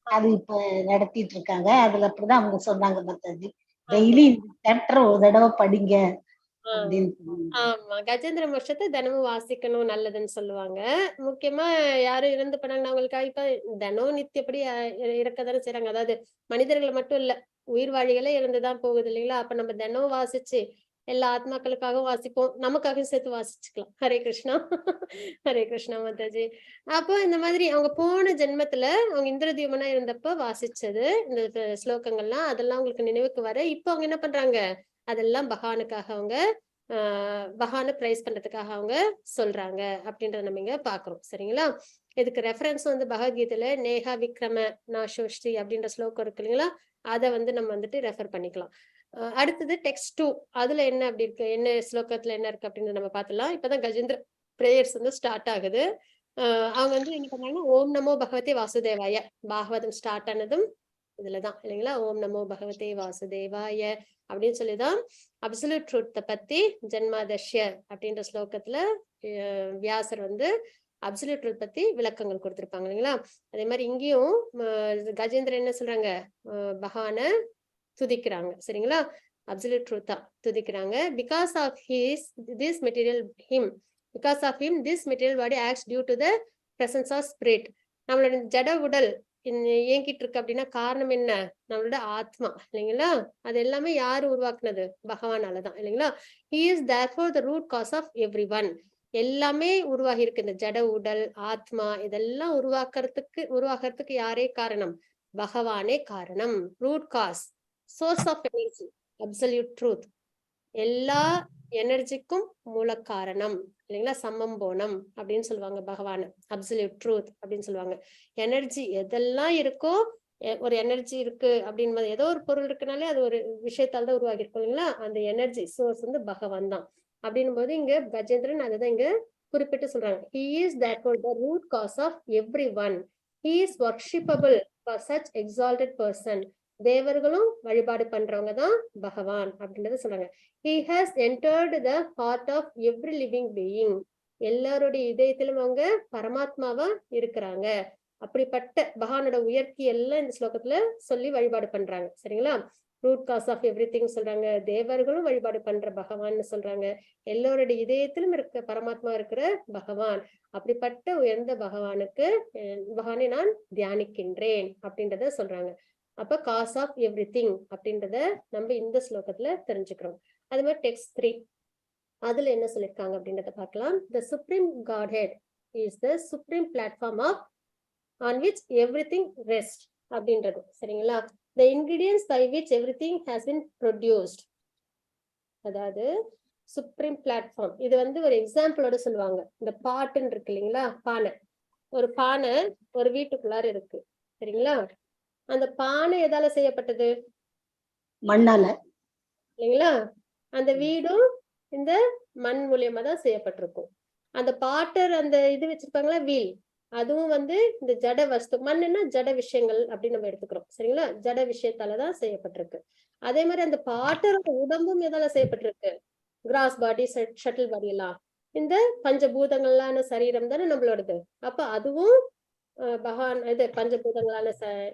அது இப்ப நடத்திட்டு இருக்காங்க. அதுல அப்படிதான் அவங்க சொன்னாங்க மாதாஜி, டெய்லி சாப்டர் ஒரு தடவை படிங்க அப்படின்னு. ஆமா, கஜேந்திர மோட்சத்தை தினமும் வாசிக்கணும், நல்லதுன்னு சொல்லுவாங்க. முக்கியமா யாரும் இறந்து போனாங்கன்னா அவங்களுக்கு இப்ப தினம் நித்தியப்படி இறக்கதானே செய்யறாங்க. அதாவது மனிதர்கள் மட்டும் இல்ல, உயிர் வாழிகளே இருந்துதான் போகுது இல்லைங்களா. அப்ப நம்ம தினம் வாசிச்சு எல்லா ஆத்மாக்களுக்காகவும் வாசிப்போம், நமக்காகவும் சேர்த்து வாசிச்சுக்கலாம். ஹரே கிருஷ்ணா. ஹரே கிருஷ்ணா மாதாஜி. அப்போ இந்த மாதிரி அவங்க போன ஜென்மத்துல அவங்க இந்திரதீபனா இருந்தப்ப வாசிச்சது இந்த ஸ்லோகங்கள்லாம் அதெல்லாம் உங்களுக்கு நினைவுக்கு வர இப்போ அவங்க என்ன பண்றாங்க, அதெல்லாம் பகவானுக்காக அவங்க பகவானை பிரைஸ் பண்றதுக்காக அவங்க சொல்றாங்க அப்படின்றத நம்ம இங்க பாக்குறோம். சரிங்களா? இதுக்கு ரெஃபரன்ஸ் வந்து பகவத்கீதையில நேஹா விக்ரம நாசோஷ்டி அப்படின்ற ஸ்லோகம் இருக்கு இல்லைங்களா, அதை வந்து நம்ம வந்துட்டு ரெஃபர் பண்ணிக்கலாம். அடுத்தது டெக்ஸ்ட் 2, அதுல என்ன அப்படி இருக்கு, என்ன ஸ்லோகத்துல என்ன இருக்கு அப்படின்னு நம்ம பார்த்துலாம். இப்பதான் கஜேந்திர பிரேயர்ஸ் வந்து ஸ்டார்ட் ஆகுது. அவங்க வந்து என்ன பண்ணாங்கன்னா ஓம் நமோ பகவதே வாசுதேவாய, பாகவதம் ஸ்டார்ட் ஆனதும் இதுலதான் இல்லைங்களா, ஓம் நமோ பகவதே வாசுதேவாய அப்படின்னு சொல்லிதான் அப்சல்யூட் ட்ரூத்தை பத்தி ஜென்மாதஷ்ய அப்படின்ற ஸ்லோகத்துல வியாசர் வந்து அப்சல்யூட் ட்ரூத் பத்தி விளக்கங்கள் கொடுத்திருப்பாங்க இல்லைங்களா. அதே மாதிரி இங்கேயும் கஜேந்திரன் என்ன சொல்றாங்க, பகவானை துதிக்கிறாங்க. சரிங்களா? அப்சல்யூட் ட்ரூத்தா துதிக்கிறாங்க. Because of this material him, because of him this material body acts due to the presence of spirit. நம்மளோட ஜட உடல் இயங்கிட்டு இருக்கு அப்படின்னா காரணம் என்ன, நம்மளோட ஆத்மா இல்லைங்களா. அது எல்லாமே யாரு உருவாக்குனது, பகவானாலதான் இல்லைங்களா. he is therefore the root cause of everyone. எல்லாமே உருவாகி இருக்கு, இந்த ஜட உடல் ஆத்மா இதெல்லாம் உருவாக்குறதுக்கு யாரே காரணம், பகவானே காரணம். Root cause, source of energy, absolute truth, எல்லா எனர்ஜிக்கும் மூல காரணம் இல்லைங்களா, சமம்போனம் அப்படின்னு சொல்லுவாங்க பகவான். அப்சல்யூட் ட்ரூத் அப்படின்னு சொல்லுவாங்க. எனர்ஜி எதெல்லாம் இருக்கோ, ஒரு எனர்ஜி இருக்கு அப்படின்னு ஏதோ ஒரு பொருள் இருக்குனாலே அது ஒரு விஷயத்தால் தான் உருவாகி இருக்கும் இல்லைங்களா, அந்த எனர்ஜி சோர்ஸ் வந்து பகவான் தான். அப்படின்னும் போது இங்க கஜேந்திரன் அதுதான் இங்க குறிப்பிட்டு சொல்றாங்க. he is therefore the root cause of everyone. he is worshipable for such exalted person. தேவர்களும் வழிபாடு பண்றவங்க தான் பகவான் அப்படின்றத சொல்றாங்க. he has entered the heart of every living being. எல்லாருடைய இதயத்திலும் அவங்க பரமாத்மாவா இருக்கிறாங்க. அப்படிப்பட்ட பகவானோட உயர்த்தி எல்லாம் இந்த ஸ்லோகத்துல சொல்லி வழிபாடு பண்றாங்க. சரிங்களா? Root cause of everything சொல்றாங்க, தேவர்களும் வழிபாடு பண்ற பகவான்னு சொல்றாங்க, எல்லோருடைய இதயத்திலும் இருக்க பரமாத்மா இருக்கிற பகவான். அப்படிப்பட்ட உயர்ந்த பகவானை நான் தியானிக்கின்றேன் அப்படின்றத சொல்றாங்க. அப்ப காஸ் ஆஃப் எவ்ரி திங் அப்படின்றத நம்ம இந்த ஸ்லோகத்துல தெரிஞ்சுக்கிறோம். அது மாதிரி டெக்ஸ்ட் 3 அதுல என்ன சொல்லிருக்காங்க அப்படின்றத பார்க்கலாம். the supreme godhead is the supreme platform on which everything rests அப்படின்றது. சரிங்களா? the ingredients by which everything has been produced, அதாவது சுப்ரீம் பிளாட்ஃபார்ம். இது வந்து ஒரு எக்ஸாம்பிளோட சொல்லுவாங்க. இந்த பாட்டுன்னு இருக்கு இல்லைங்களா, பானை, ஒரு பானை ஒரு வீட்டுக்குள்ளார இருக்கு. சரிங்களா? அந்த பானை எதால செய்யப்பட்டது, மண்ணால இல்லைங்களா. அந்த வீடும் இந்த மண் மூலியமா தான் செய்யப்பட்டிருக்கும். அந்த பாட்டர் அந்த இது வச்சிருப்பாங்களா வீல், அதுவும் வந்து இந்த ஜட வஸ்து, மண்ணுன்னா ஜட விஷயங்கள் அப்படின்னு நம்ம எடுத்துக்கிறோம். சரிங்களா? ஜட விஷயத்தாலதான் செய்யப்பட்டிருக்கு. அதே மாதிரி அந்த பாட்டரோட உடம்பும் எதால செய்யப்பட்டிருக்கு, கிராஸ் பாடி ஷட்டில் பாடி எல்லாம் இந்த பஞ்சபூதங்களான சரீரம் தானே நம்மளோடது. அப்ப அதுவும் பகவான் இது பஞ்சபூதங்களான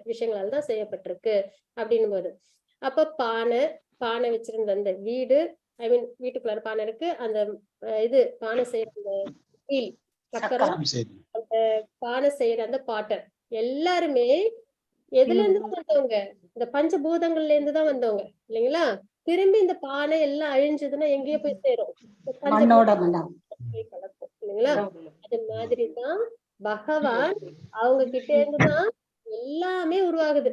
விஷயங்களால தான் செய்யப்பட்டிருக்கு அப்படின்னும் போது, அப்ப பானை வச்சிருந்த அந்த வீடு, ஐ மீன் வீட்டுக்குள்ளார பானை இருக்கு, அந்த இது பானை செய்யற அந்த வீல் சக்கரம், அந்த பானை செய்யற அந்த பாட்டர் எல்லாருமே எதுல இருந்து வந்தவங்க, இந்த பஞ்சபூதங்கள்ல இருந்து தான் வந்தவங்க இல்லைங்களா. திரும்பி இந்த பானை எல்லாம் அழிஞ்சதுன்னா எங்கேயோ போய் சேரும், கலக்கும் இல்லைங்களா. அது மாதிரிதான் பகவான் அவங்க கிட்ட இருந்துதான் எல்லாமே உருவாகுது.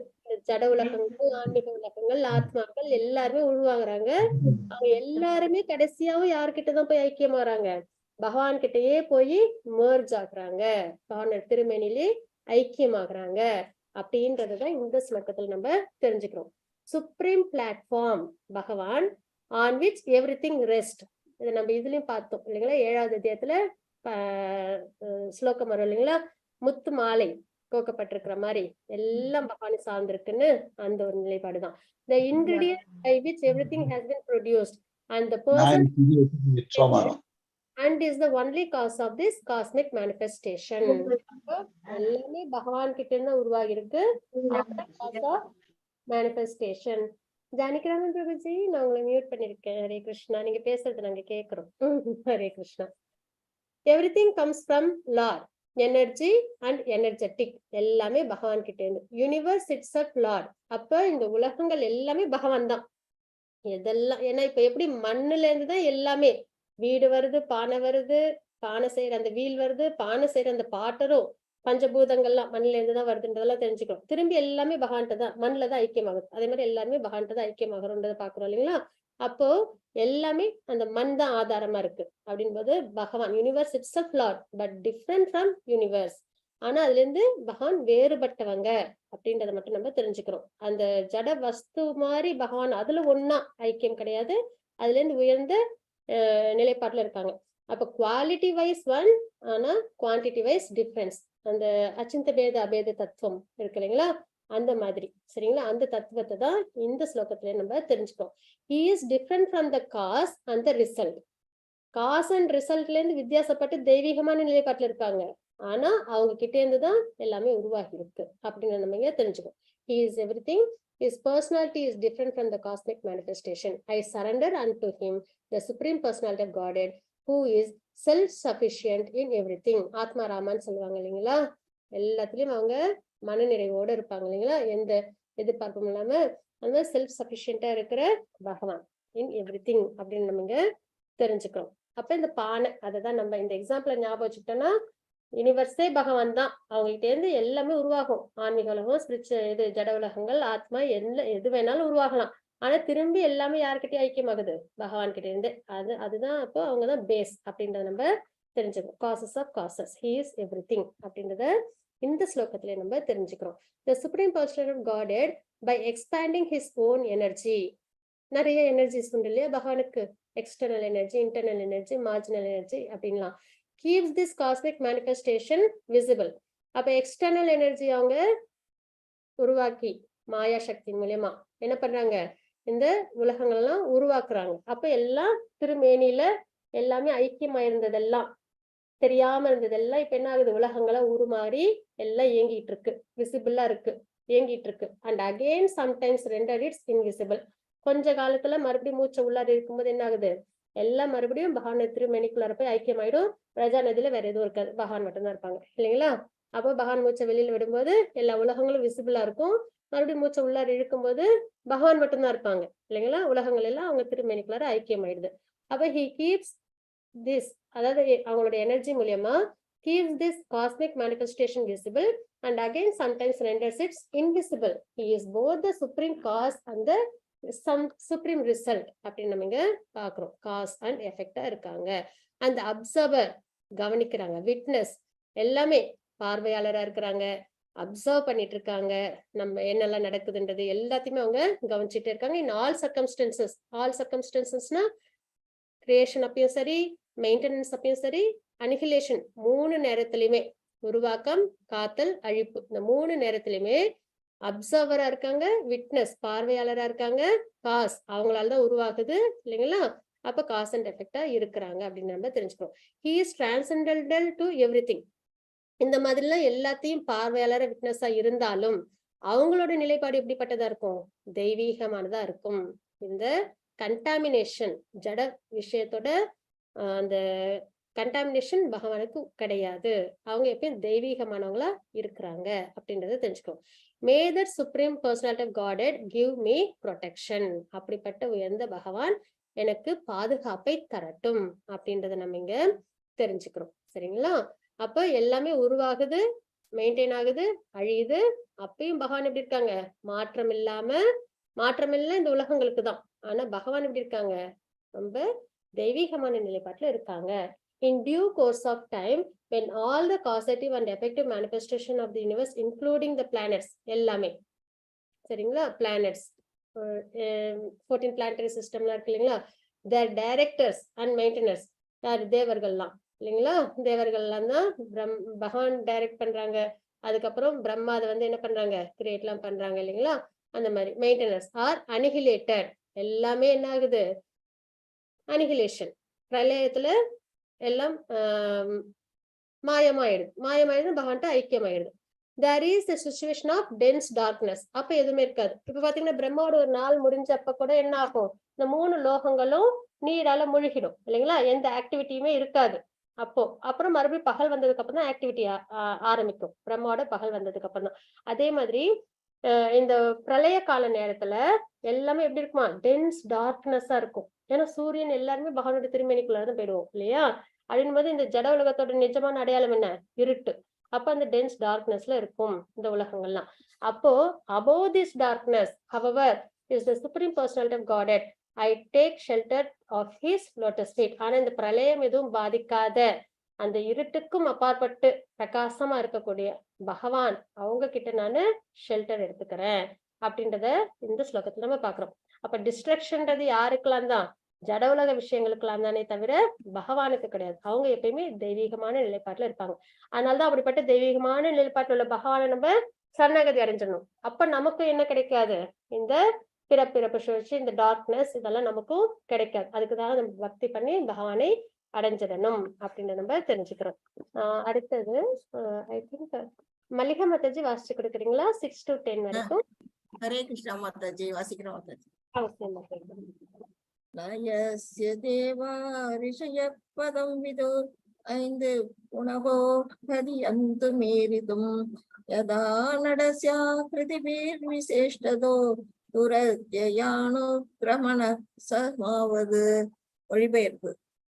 ஜட உலகங்கள், ஆன்மீக உலகங்கள், ஆத்மாக்கள் எல்லாருமே உருவாகுறாங்க. அவங்க எல்லாருமே கடைசியாவும் யாருக்கிட்டதான் போய் ஐக்கியமாறாங்க, பகவான் கிட்டயே போய் merge ஆகுறாங்க, பகவானோட திருமேனிலே ஐக்கியமாகறாங்க அப்படின்றதுதான் இந்த ஸ்லோகத்துல நம்ம தெரிஞ்சுக்கிறோம். சுப்ரீம் பிளாட்ஃபார்ம் பகவான், ஆன் விச் எவ்ரிதிங் ரெஸ்ட். இதை நம்ம இதுலயும் பார்த்தோம் இல்லைங்களா, 7வது அத்தியாயத்துல ஸ்லோகம் வரும் இல்லைங்களா, முத்து மாலை கோக்கப்பட்டிருக்கிற மாதிரி எல்லாம் பகவானை சார்ந்திருக்குன்னு அந்த ஒரு நிலைப்பாடுதான். the ingredient by which everything has been produced and the person and is the only cause of this cosmic manifestation. எல்லாமே பகவான் கிட்ட இருந்து உருவாகி இருக்கு. manifestation. ஜானகிராமன் பிரபுஜி, நான் உங்களை மியூட் பண்ணிருக்கேன். ஹரே கிருஷ்ணா. நீங்க பேசுறது நாங்க கேட்கிறோம். Hare Krishna. everything comes from Lord, energy and energetic. எல்லாமே பகவான் கிட்ட இருந்து. Universe itself Lord. அப்ப இந்த உலகங்கள் எல்லாமே பகவான் தான். எதெல்லாம், ஏன்னா இப்ப எப்படி மண்ணுல இருந்துதான் எல்லாமே, வீடு வருது, பானை வருது, பானை செய்யற அந்த வீல் வருது, பானை செய்யற அந்த பாட்டரும், பஞ்சபூதங்கள்லாம் மண்ணுல இருந்துதான் வருதுன்றதெல்லாம் தெரிஞ்சுக்கிறோம். திரும்பி எல்லாமே பகவான்கிட்ட தான், மண்ணுல தான் ஐக்கியமாகுது. அதே மாதிரி எல்லாருமே பகவான்கிட்ட தான் ஐக்கியமாகறோன்றதை பாக்குறோம் இல்லைங்களா? அப்போ எல்லாமே அந்த மண் தான் ஆதாரமா இருக்கு அப்படின்போது பகவான் universe it's a Lord but different from universe. ஆனா அதுல இருந்து பகவான் வேறுபட்டவங்க அப்படின்றத மட்டும் நம்ம தெரிஞ்சுக்கிறோம். அந்த ஜட வஸ்து மாதிரி பகவான் அதுல ஒன்னா ஐக்கியம் கிடையாது, அதுல இருந்து உயர்ந்த நிலைப்பாட்டுல இருக்காங்க. அப்ப குவாலிட்டி வைஸ் ஒன், ஆனா குவான்டிட்டி வைஸ் டிஃபரன்ஸ். அந்த அச்சிந்த பேத அபேத தத்துவம் இருக்கு இல்லைங்களா, அந்த மாதிரி. சரிங்களா? அந்த தத்துவத்தை தான் இந்த ஸ்லோகத்துல நம்ம தெரிஞ்சுக்கிறோம். He is different from the cause and the result. Cause and ரிசல்ட்ல இருந்து வித்தியாசப்பட்டு தெய்வீகமான நிலைப்பாட்டுல இருக்காங்க. ஆனா அவங்க கிட்ட இருந்து தான் எல்லாமே உருவாகி இருக்கு அப்படின்னு நம்ம இங்க தெரிஞ்சுக்கணும். He is everything. His personality is different from the cosmic manifestation. I surrender unto him, the supreme personality of Godhead, who is self-sufficient in everything. ஆத்மா ராமான்னு சொல்லுவாங்க இல்லைங்களா, எல்லாத்துலயும் அவங்க மனநிறைவோட இருப்பாங்க இல்லைங்களா, எந்த எதிர்பார்ப்பும் இல்லாம. அந்த மாதிரி செல்ஃப் சஃபிஷியண்டா இருக்கிற பகவான் இன் எவ்ரிதிங் அப்படின்னு நம்ம இங்க தெரிஞ்சுக்கிறோம். அப்ப இந்த பானை, அததான் நம்ம இந்த எக்ஸாம்பிள் ஞாபகம் வச்சுக்கிட்டோம்னா, யூனிவர்ஸே பகவான் தான், அவங்க கிட்ட இருந்து எல்லாமே உருவாகும். ஆன்மீக உலகம், ஸ்பிரிச்சுவல் இது ஜட உலகங்கள், ஆத்மா எது வேணாலும் உருவாகலாம். ஆனா திரும்பி எல்லாமே யாருக்கிட்டே ஐக்கியமாகுது? பகவான் கிட்ட இருந்து. அதுதான் அப்போ அவங்கதான் பேஸ் அப்படின்றத நம்ம தெரிஞ்சுக்கணும். Causes of causes, he is everything அப்படின்றத இந்த ஸ்லோகத்திலே நம்ம தெரிஞ்சுக்கிறோம். The supreme personality of Godhead, by expanding his own energy, நிறைய எனர்ஜிஸ் உண்டு இல்லையா பகவானுக்கு, external energy, internal energy, marginal energy அப்படின்லாம், keeps this cosmic manifestation visible. அப்ப எக்ஸ்டர்னல் எனர்ஜி அவங்க உருவாக்கி மாயா சக்தி மூலமா என்ன பண்றாங்க? இந்த உலகங்கள் எல்லாம் உருவாக்குறாங்க. அப்ப எல்லாம் திருமேனியில எல்லாமே ஐக்கியமா இருந்ததெல்லாம், தெரியாம இருந்ததெல்லாம் இப்ப என்ன ஆகுது? உலகங்களா உருமாறி எல்லாம் இயங்கிட்டு இருக்கு, விசிபிளா இருக்கு, இயங்கிட்டு இருக்கு. And again sometimes render it's invisible. கொஞ்ச காலத்துல மறுபடியும் மூச்சை உள்ளார இருக்கும்போது என்ன ஆகுது? எல்லாம் மறுபடியும் பகவான் திருமேனிக்குள்ளார போய் ஐக்கியமாயிடும். பிரஜா நதியில வேற எதுவும் இருக்காது, பகவான் மட்டும்தான் இருப்பாங்க இல்லைங்களா? அப்போ பகவான் மூச்சை வெளியில விடும்போது எல்லா உலகங்களும் விசிபிளா இருக்கும். மறுபடியும் மூச்சை உள்ளார இழுக்கும் போது பகவான் மட்டும்தான் இருப்பாங்க இல்லைங்களா? உலகங்கள் எல்லாம் அவங்க திருமேனிக்குள்ளார ஐக்கியமாயிடுது. அப்ப he keeps this, அதாவது அவங்களோட எனர்ஜி மூலியமா keeps this cosmic manifestation visible and again sometimes renders it invisible. He is both the supreme cause and the supreme result அப்படின்னு நம்ம இங்க பாக்குறோம். காஸ் அண்ட் எஃபெக்டா இருக்காங்க. அந்த அப்சர்வர் கவனிக்கிறாங்க, விட்னஸ் எல்லாமே பார்வையாளரா இருக்கிறாங்க, அப்சர்வ் பண்ணிட்டு இருக்காங்க, நம்ம என்னெல்லாம் நடக்குதுன்றது எல்லாத்தையுமே அவங்க கவனிச்சுட்டு இருக்காங்க. இன் ஆல் சர்க்கம்ஸ்டன்சஸ், ஆல் சர்க்கம்ஸ்டன்சஸ்னா கிரியேஷன் அப்பயும் சரி, மெயின்டெனன்ஸ் அப்பயும் சரி, அனிஹிலேஷன், 3 நேரத்திலயுமே, உருவாக்கம், காத்தல், அழிப்பு, இந்த 3 நேரத்திலயுமே அப்சர்வரா இருக்காங்க, விட்னஸ் பார்வையாளரா இருக்காங்க, காஸ் அவங்களாலதான் உருவாகுது இல்லைங்களா? அப்ப காஸ் அண்ட் எஃபெக்டா இருக்கிறாங்க அப்படின்னு நம்ம தெரிஞ்சுக்கிறோம். He is transcendental to everything. இந்த மாதிரி எல்லாம் எல்லாத்தையும் பார்வையாளர விட்னஸா இருந்தாலும் அவங்களோட நிலைப்பாடு எப்படிப்பட்டதா இருக்கும்? தெய்வீகமானதா இருக்கும். இந்த கண்டாமினேஷன், ஜட விஷயத்தோட அந்த கண்டாமினேஷன் பகவானுக்கு கிடையாது. அவங்க எப்பயும் தெய்வீகமானவங்களா இருக்கிறாங்க அப்படின்றத தெரிஞ்சுக்கணும். May the supreme personality of Godhead give me protection. அப்படிப்பட்ட உயர்ந்த பகவான் எனக்கு பாதுகாப்பை தரட்டும் அப்படின்றத நம்ம இங்க தெரிஞ்சுக்கிறோம். சரிங்களா? அப்ப எல்லாமே உருவாகுது, மெயின்டைன் ஆகுது, அழியுது. அப்பயும் பகவான் எப்படி இருக்காங்க? மாற்றம் இல்ல இந்த உலகங்களுக்கு தான். ஆனா பகவான் எப்படி இருக்காங்க? ரொம்ப தெய்வீகமான நிலைப்பாட்டுல இருக்காங்க. In due course of time, when all the causative and effective manifestation of the universe, including the planets, எல்லாமே சரிங்களா, planets 14 planetary systemல இருக்கு இல்லைங்களா, their directors and maintainers யார்? தேவர்கள்லாம் இல்லைங்களா? தேவர்கள்லாம் தான் பகவான் டைரக்ட் பண்றாங்க. அதுக்கப்புறம் பிரம்மா அதை என்ன பண்றாங்க? கிரியேட் எல்லாம் பண்றாங்க இல்லைங்களா? அந்த மாதிரி மெயின்டெனன்ஸ் ஆர் அனிஹிலேட்டட். எல்லாமே என்ன ஆகுது? அனிஹிலேஷன், பிரளயத்துல எல்லாம் மாயமாயிடுது, பகவான்ட்ட ஐக்கியமாயிடுது. There is a situation of dense darkness. அப்ப எதுவுமே இருக்காது. இப்ப பாத்தீங்கன்னா பிரம்மாவோட ஒரு நாள் முடிஞ்சப்ப கூட என்ன ஆகும்? இந்த 3 லோகங்களும் நீரால முழுகிடும் இல்லைங்களா? எந்த ஆக்டிவிட்டியுமே இருக்காது. அப்புறம் மறுபடியும் பகல் வந்ததுக்கு அப்புறம் தான் ஆக்டிவிட்டி ஆரம்பிக்கும். பிரம்மாவோட பகல் வந்ததுக்கு அப்புறம் தான். அதே மாதிரி இந்த பிரளய கால நேரத்துல எல்லாமே எப்படி இருக்குமா, டென்ஸ் டார்க்னஸா இருக்கும். ஏன்னா சூரியன் எல்லாருமே பகவானுடைய திருமேனிக்குள்ளதான் போயிடுவோம் இல்லையா. அப்படின் போது இந்த ஜட உலகத்தோட நிஜமான அடையாளம் என்ன, இருட்டு. அப்ப அந்த டென்ஸ் டார்க்னஸ்ல இருக்கும் இந்த உலகங்கள்லாம். அப்போ above this darkness however is the supreme personality of Godhead. I take shelter of his lotus feet. ஆனா இந்த பிரளயம் எதுவும் பாதிக்காத அந்த இருட்டுக்கும் அப்பாற்பட்டு பிரகாசமா இருக்கக்கூடிய பகவான் அவங்க கிட்ட நானு ஷெல்டர் எடுத்துக்கிறேன் அப்படின்றத இந்த ஸ்லோகத்துல நம்ம பாக்குறோம். அப்ப டிஸ்ட்ரக்ஷன்றது யாருக்கெல்லாம் தான், ஜட உலக விஷயங்களுக்கெல்லாம் தானே தவிர பகவானுக்கு கிடையாது. அவங்க எப்பயுமே தெய்வீகமான நிலைப்பாட்டுல இருப்பாங்க. அதனாலதான் அப்படிப்பட்ட தெய்வீகமான நிலைப்பாட்டுல உள்ள பகவானை நம்ம சரணாகதி அடைஞ்சிடணும். அப்ப நமக்கு என்ன கிடைக்காது, இந்த பிறப்பிறப்பு சுழற்சி, இந்த டார்க்னஸ் இதெல்லாம் நமக்கும் கிடைக்காது. அதுக்குதான் நம்ம பக்தி பண்ணி பகவானை அடைஞ்சிடணும் அப்படின்னு நம்ம தெரிஞ்சுக்கிறோம். அடுத்தது ஐ திங்க் மல்லிகா மாதாஜி வாசிச்சு கொடுக்குறீங்களா 6 to 10 வரைக்கும்? ஹரே கிருஷ்ணா மாதாஜி, வாசிக்கிறோம் மாதாஜி. அவசியம் மாதாஜி. நயஸ்ய தேவா ரிஷய பதம் விதோ ஐந்து குணகோ ஹதி அந்து மீரிதும் யதா நடஸ்யா கிருதிபீர் விசேஷ்டதோ துரத்யானு கிரமண சமாவது. மொழிபெயர்ப்பு.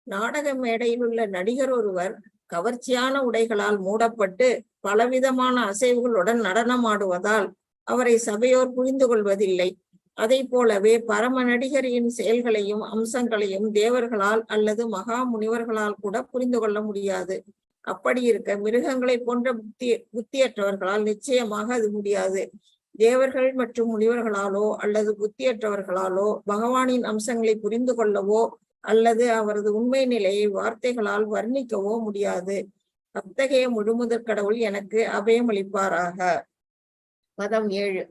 நாடக மேடையில் உள்ள நடிகர் ஒருவர் கவர்ச்சியான உடைகளால் மூடப்பட்டு பலவிதமான அசைவுகளுடன் நடனமாடுவதால் அவரை சபையோர் புரிந்து கொள்வதில்லை. அதை போலவே பரம நடிகரின் செயல்களையும் அம்சங்களையும் தேவர்களால் அல்லது மகா முனிவர்களால் கூட புரிந்து கொள்ள முடியாது. அப்படி இருக்க மிருகங்களை போன்ற புத்தியற்றவர்களால் நிச்சயமாக அது முடியாது. தேவர்கள் மற்றும் முனிவர்களாலோ அல்லது புத்தியற்றவர்களாலோ பகவானின் அம்சங்களை புரிந்து கொள்ளவோ அல்லது அவரது உண்மை நிலையை வார்த்தைகளால் வர்ணிக்கவோ முடியாது. அத்தகைய முழுமுதற் கடவுள் எனக்கு அபயமளிப்பாராக. பதம் 7.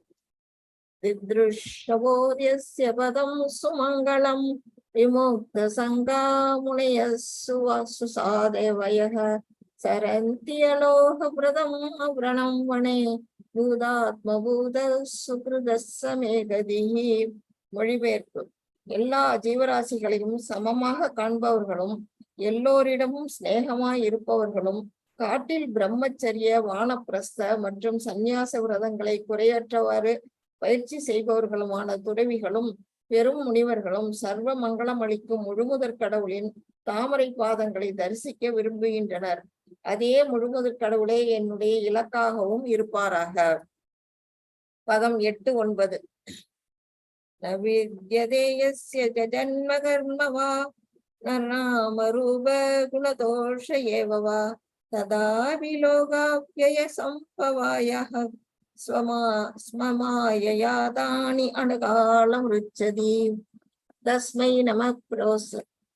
தித்ருஷவோத்யஸ்ய பதம் சுமங்கலம் விமுக்த சங்கா முனைய சுசாதேவயः சரந்தியலோக பிரதம் அவ்ரணம் வனே பூதாத்மபூத சுக்ருதஸ்ஸமேகதிஹி. மொழிபெயர்ப்பு. எல்லா ஜீவராசிகளையும் சமமாக காண்பவர்களும் எல்லோரிடமும் சிநேகமாய் இருப்பவர்களும் காட்டில் பிரம்மச்சரிய வானப்பிரஸ்த மற்றும் சந்நியாச விரதங்களை குறையற்றவாறு பயிற்சி செய்பவர்களுமான துறவிகளும் பெரும் முனிவர்களும் சர்வ மங்களம் அளிக்கும் முழுமுதற் கடவுளின் தாமரை பாதங்களை தரிசிக்க விரும்புகின்றனர். அதே முழுமுதற் கடவுளே என்னுடைய இலக்காகவும் இருப்பாராக. பதம் 8, 9. நவித்யதேயஸ்ய ஜன்ம கர்ம வா நநாம ரூப குணதோஷ ஏவ வா ததாபி லோகாப்யய சம்பவாயः ஸ்மமாயயா தானி அனுகாலம் ருச்சதி. தஸ்மை நம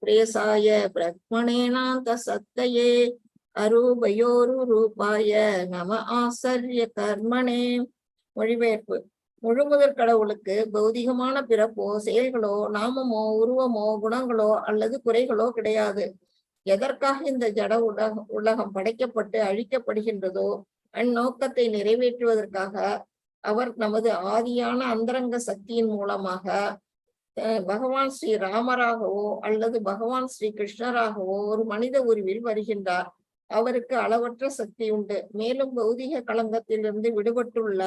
பிரேசாய பிரக்மணேனாந்த சத்தயே அரூபயோரு ரூபாய நம ஆச்சரிய கர்மணே. மொழிபெயர்ப்பு. முழுமுதற் கடவுளுக்கு பௌதிகமான பிறப்போ செயல்களோ நாமமோ உருவமோ குணங்களோ அல்லது குறைகளோ கிடையாது. எதற்காக இந்த ஜட உலகம் படைக்கப்பட்டு அழிக்கப்படுகின்றதோ அந்நோக்கத்தை நிறைவேற்றுவதற்காக அவர் நமது ஆதியான அந்தரங்க சக்தியின் மூலமாக பகவான் ஸ்ரீ ராமராகவோ அல்லது பகவான் ஸ்ரீ கிருஷ்ணராகவோ ஒரு மனித உருவில் வருகின்றார். அவருக்கு அளவற்ற சக்தி உண்டு. மேலும் பௌதிக களங்கத்திலிருந்து விடுபட்டுள்ள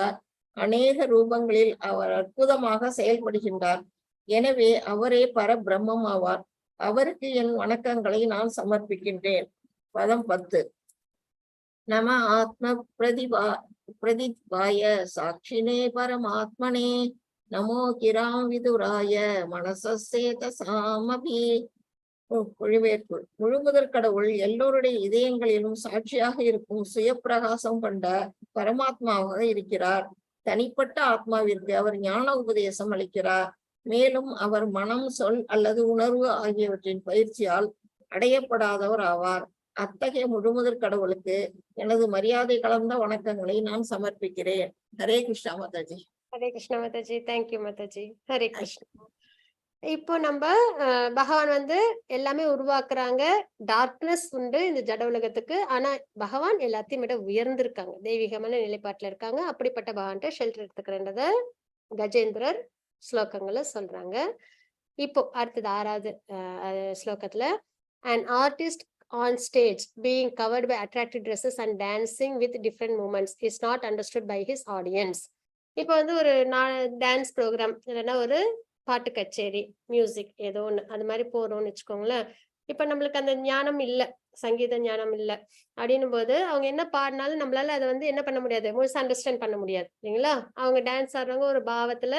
அநேக ரூபங்களில் அவர் அற்புதமாக செயல்படுகின்றார். எனவே அவரே பரபிரம்மம் ஆவார். அவருக்கு என் வணக்கங்களை நான் சமர்ப்பிக்கின்றேன். பதம் 10. நம ஆத்ம பிரதிபாய சாட்சினே பரமாத்மனே நமோ கிராம் விதுராய மனசேத சாமபி. மொழிபெயர்ப்பு. முழுமுதற் கடவுள் எல்லோருடைய இதயங்களிலும் சாட்சியாக இருக்கும் சுயப்பிரகாசம் கொண்ட பரமாத்மாவாக இருக்கிறார். தனிப்பட்ட ஆத்மாவிற்கு அவர் ஞான உபதேசம் அளிக்கிறார். மேலும் அவர் மனம், சொல் அல்லது உணர்வு ஆகியவற்றின் பயிற்சியால் அடையப்படாதவர் ஆவார். அத்தகைய முழுமுதற் கடவுளுக்கு எனது மரியாதை கலந்த வணக்கங்களை நான் சமர்ப்பிக்கிறேன். ஹரே கிருஷ்ணா மாதாஜி. ஹரே கிருஷ்ணா மாதாஜி. தேங்க்யூ மாதாஜி. ஹரே கிருஷ்ணா. இப்போ நம்ம பகவான் எல்லாமே உருவாக்குறாங்க. டார்க்னஸ் உண்டு இந்த ஜட உலகத்துக்கு. ஆனா பகவான் எல்லாத்தையும் விட உயர்ந்திருக்காங்க, தெய்வீகமான நிலைப்பாட்டுல இருக்காங்க. அப்படிப்பட்ட பகவான்கிட்ட ஷெல்டர் எடுத்துக்கிறன்றத கஜேந்திரர் ஸ்லோகங்களை சொல்றாங்க. இப்போ அடுத்தது 6வது ஸ்லோகத்துல an artist on stage being covered by attractive dresses and dancing with different movements is not understood by his audience. இப்ப வந்து ஒரு டான்ஸ் ப்ரோக்ராம் இல்லைன்னா ஒரு பாட்டு கச்சேரி, மியூசிக் ஏதோ ஒண்ணு அது மாதிரி போறோம்னு வச்சுக்கோங்களேன். இப்ப நம்மளுக்கு அந்த ஞானம் இல்ல, சங்கீத ஞானம் இல்ல அப்படின்னும் போது அவங்க என்ன பாடினாலும் நம்மளால அதை வந்து என்ன பண்ண முடியாது, முழுசா அண்டர்ஸ்டாண்ட் பண்ண முடியாது இல்லைங்களா? அவங்க டான்ஸ் ஆடுறவங்க ஒரு பாவத்துல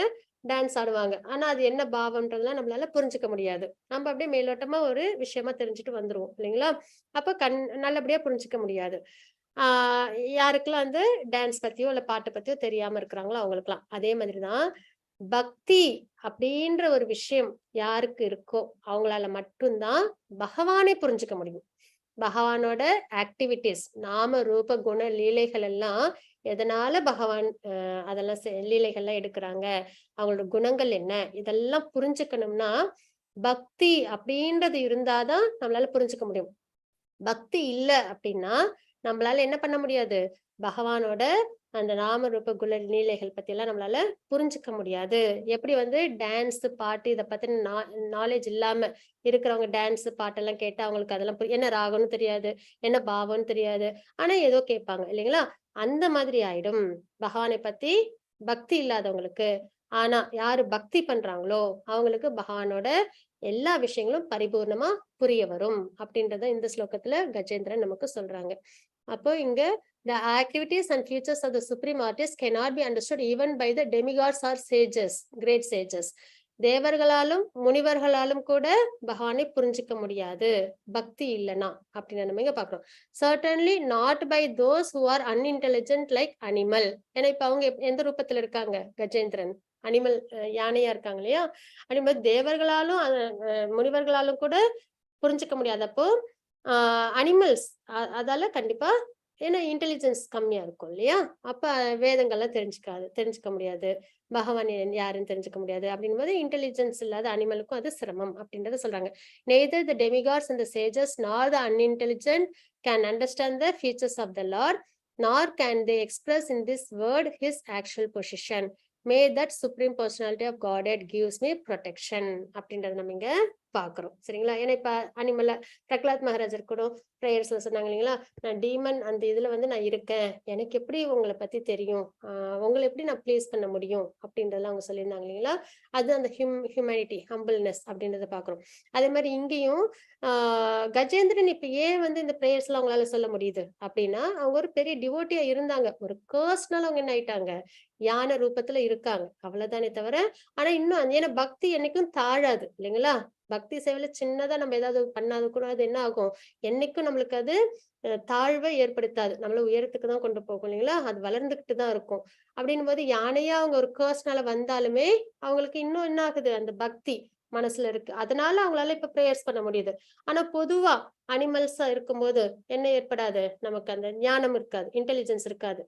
டான்ஸ் ஆடுவாங்க. ஆனா அது என்ன பாவம்ன்றதுலாம் நம்மளால புரிஞ்சுக்க முடியாது. நம்ம அப்படியே மேலோட்டமா ஒரு விஷயமா தெரிஞ்சுட்டு வந்துருவோம் இல்லைங்களா? அப்ப நல்லபடியா புரிஞ்சுக்க முடியாது. ஆஹ் யாருக்கெல்லாம் வந்து டான்ஸ் பத்தியோ இல்ல பாட்டு பத்தியோ தெரியாம இருக்கிறாங்களோ அவங்களுக்குலாம் அதே மாதிரிதான் பக்தி அப்படின்ற ஒரு விஷயம் யாருக்கு இருக்கோ அவங்களால மட்டும்தான் பகவானை புரிஞ்சுக்க முடியும். பகவானோட ஆக்டிவிட்டிஸ், நாம ரூப குண லீலைகள் எல்லாம் எதனால பகவான் அதெல்லாம் லீலைகள்லாம் எடுக்கிறாங்க, அவங்களோட குணங்கள் என்ன, இதெல்லாம் புரிஞ்சுக்கணும்னா பக்தி அப்படின்றது இருந்தாதான் நம்மளால புரிஞ்சுக்க முடியும். பக்தி இல்ல அப்படின்னா நம்மளால என்ன பண்ண முடியாது, பகவானோட அந்த நாம ரூப குண லீலைகள் பத்தி எல்லாம் நம்மளால புரிஞ்சுக்க முடியாது. எப்படி வந்து டான்ஸ் பாட்டு இதை பத்தின நாலேஜ் இல்லாம இருக்கிறவங்க டான்ஸ் பாட்டெல்லாம் கேட்டு அவங்களுக்கு அதெல்லாம் என்ன ராகம்னு தெரியாது, என்ன பாவம்னு தெரியாது, ஆனா ஏதோ கேட்பாங்க இல்லைங்களா? அந்த மாதிரி ஆயிடும் பகவானை பத்தி பக்தி இல்லாதவங்களுக்கு. ஆனா யாரு பக்தி பண்றாங்களோ அவங்களுக்கு பகவானோட எல்லா விஷயங்களும் பரிபூர்ணமா புரிய வரும் அப்படின்றத இந்த ஸ்லோகத்துல கஜேந்திரன் நமக்கு சொல்றாங்க. அப்போ இங்க the activities and features of the supreme artist cannot be understood even by the demigods or sages, great sages. தேவர்களாலும் முனிவர்களாலும் கூட பகவானை புரிஞ்சுக்க முடியாது பக்தி இல்லைன்னா அப்படின்னு நம்ம இங்க பாக்குறோம். Certainly not by those who are unintelligent like animal. ஏன்னா இப்ப அவங்க எந்த ரூபத்துல இருக்காங்க கஜேந்திரன், அனிமல் யானையா இருக்காங்க இல்லையா? அப்படிங்கும்போது தேவர்களாலும் முனிவர்களாலும் கூட புரிஞ்சுக்க முடியாதப்போ அனிமல்ஸ் அதால கண்டிப்பா, ஏன்னா இன்டெலிஜென்ஸ் கம்மியா இருக்கும் இல்லையா? அப்ப வேதங்கள்லாம் தெரிஞ்சுக்க முடியாது, பகவான் யாருன்னு தெரிஞ்சுக்க முடியாது. அப்படிங்கும் போது இன்டெலிஜென்ஸ் இல்லாத அனிமலுக்கும் அது சிரமம் அப்படின்றத சொல்றாங்க. Neither the demigods and the sages nor the unintelligent can understand the features of the Lord, nor can they express in this word his actual position. May that supreme personality of Godhead gives me protection அப்படின்றத நம்ம இங்க பாக்குறோம் சரிங்களா? ஏன்னா இப்ப அனிமல்ல பிரகலாத் மகாராஜர் கூட பிரேயர்ஸ்ல சொன்னாங்க இல்லைங்களா, நான் டீமன் அந்த இதுல வந்து நான் இருக்கேன், எனக்கு எப்படி உங்களை பத்தி தெரியும், உங்களை எப்படி நான் பிளேஸ் பண்ண முடியும் அப்படின்றதெல்லாம் அவங்க சொல்லியிருந்தாங்க இல்லைங்களா? அது அந்த ஹியூமனிட்டி, ஹம்பிள்னஸ் அப்படின்றத பாக்குறோம். அதே மாதிரி இங்கேயும் கஜேந்திரன் இப்ப ஏன் வந்து இந்த பிரேயர்ஸ் எல்லாம் அவங்களால சொல்ல முடியுது அப்படின்னா, அவங்க ஒரு பெரிய டிவோட்டியா இருந்தாங்க. ஒரு கர்ஸ்னால அவங்க என்ன ஆயிட்டாங்க, யானை ரூபத்துல இருக்காங்க அவ்வளவுதானே தவிர. ஆனா இன்னும் ஏன்னா பக்தி என்னைக்கும் தாழாது இல்லைங்களா? பக்தி சேவையில சின்னதா நம்ம ஏதாவது பண்ணாத கூட அது என்ன ஆகும், என்னைக்கும் நம்மளுக்கு அது தாழ்வை ஏற்படுத்தாது, நம்மள உயரத்துக்கு தான் கொண்டு போகும் இல்லைங்களா? அது வளர்ந்துகிட்டு தான் இருக்கும். அப்படின்னும் போது யானையா அவங்க ஒரு கர்ஸ்னால வந்தாலுமே அவங்களுக்கு இன்னும் என்ன ஆகுது, அந்த பக்தி மனசுல இருக்கு. அதனால அவங்களால இப்ப பிரேயர்ஸ் பண்ண முடியுது. ஆனா பொதுவா அனிமல்ஸா இருக்கும்போது என்ன ஏற்படாது, நமக்கு அந்த ஞானம் இருக்காது, இன்டெலிஜென்ஸ் இருக்காது,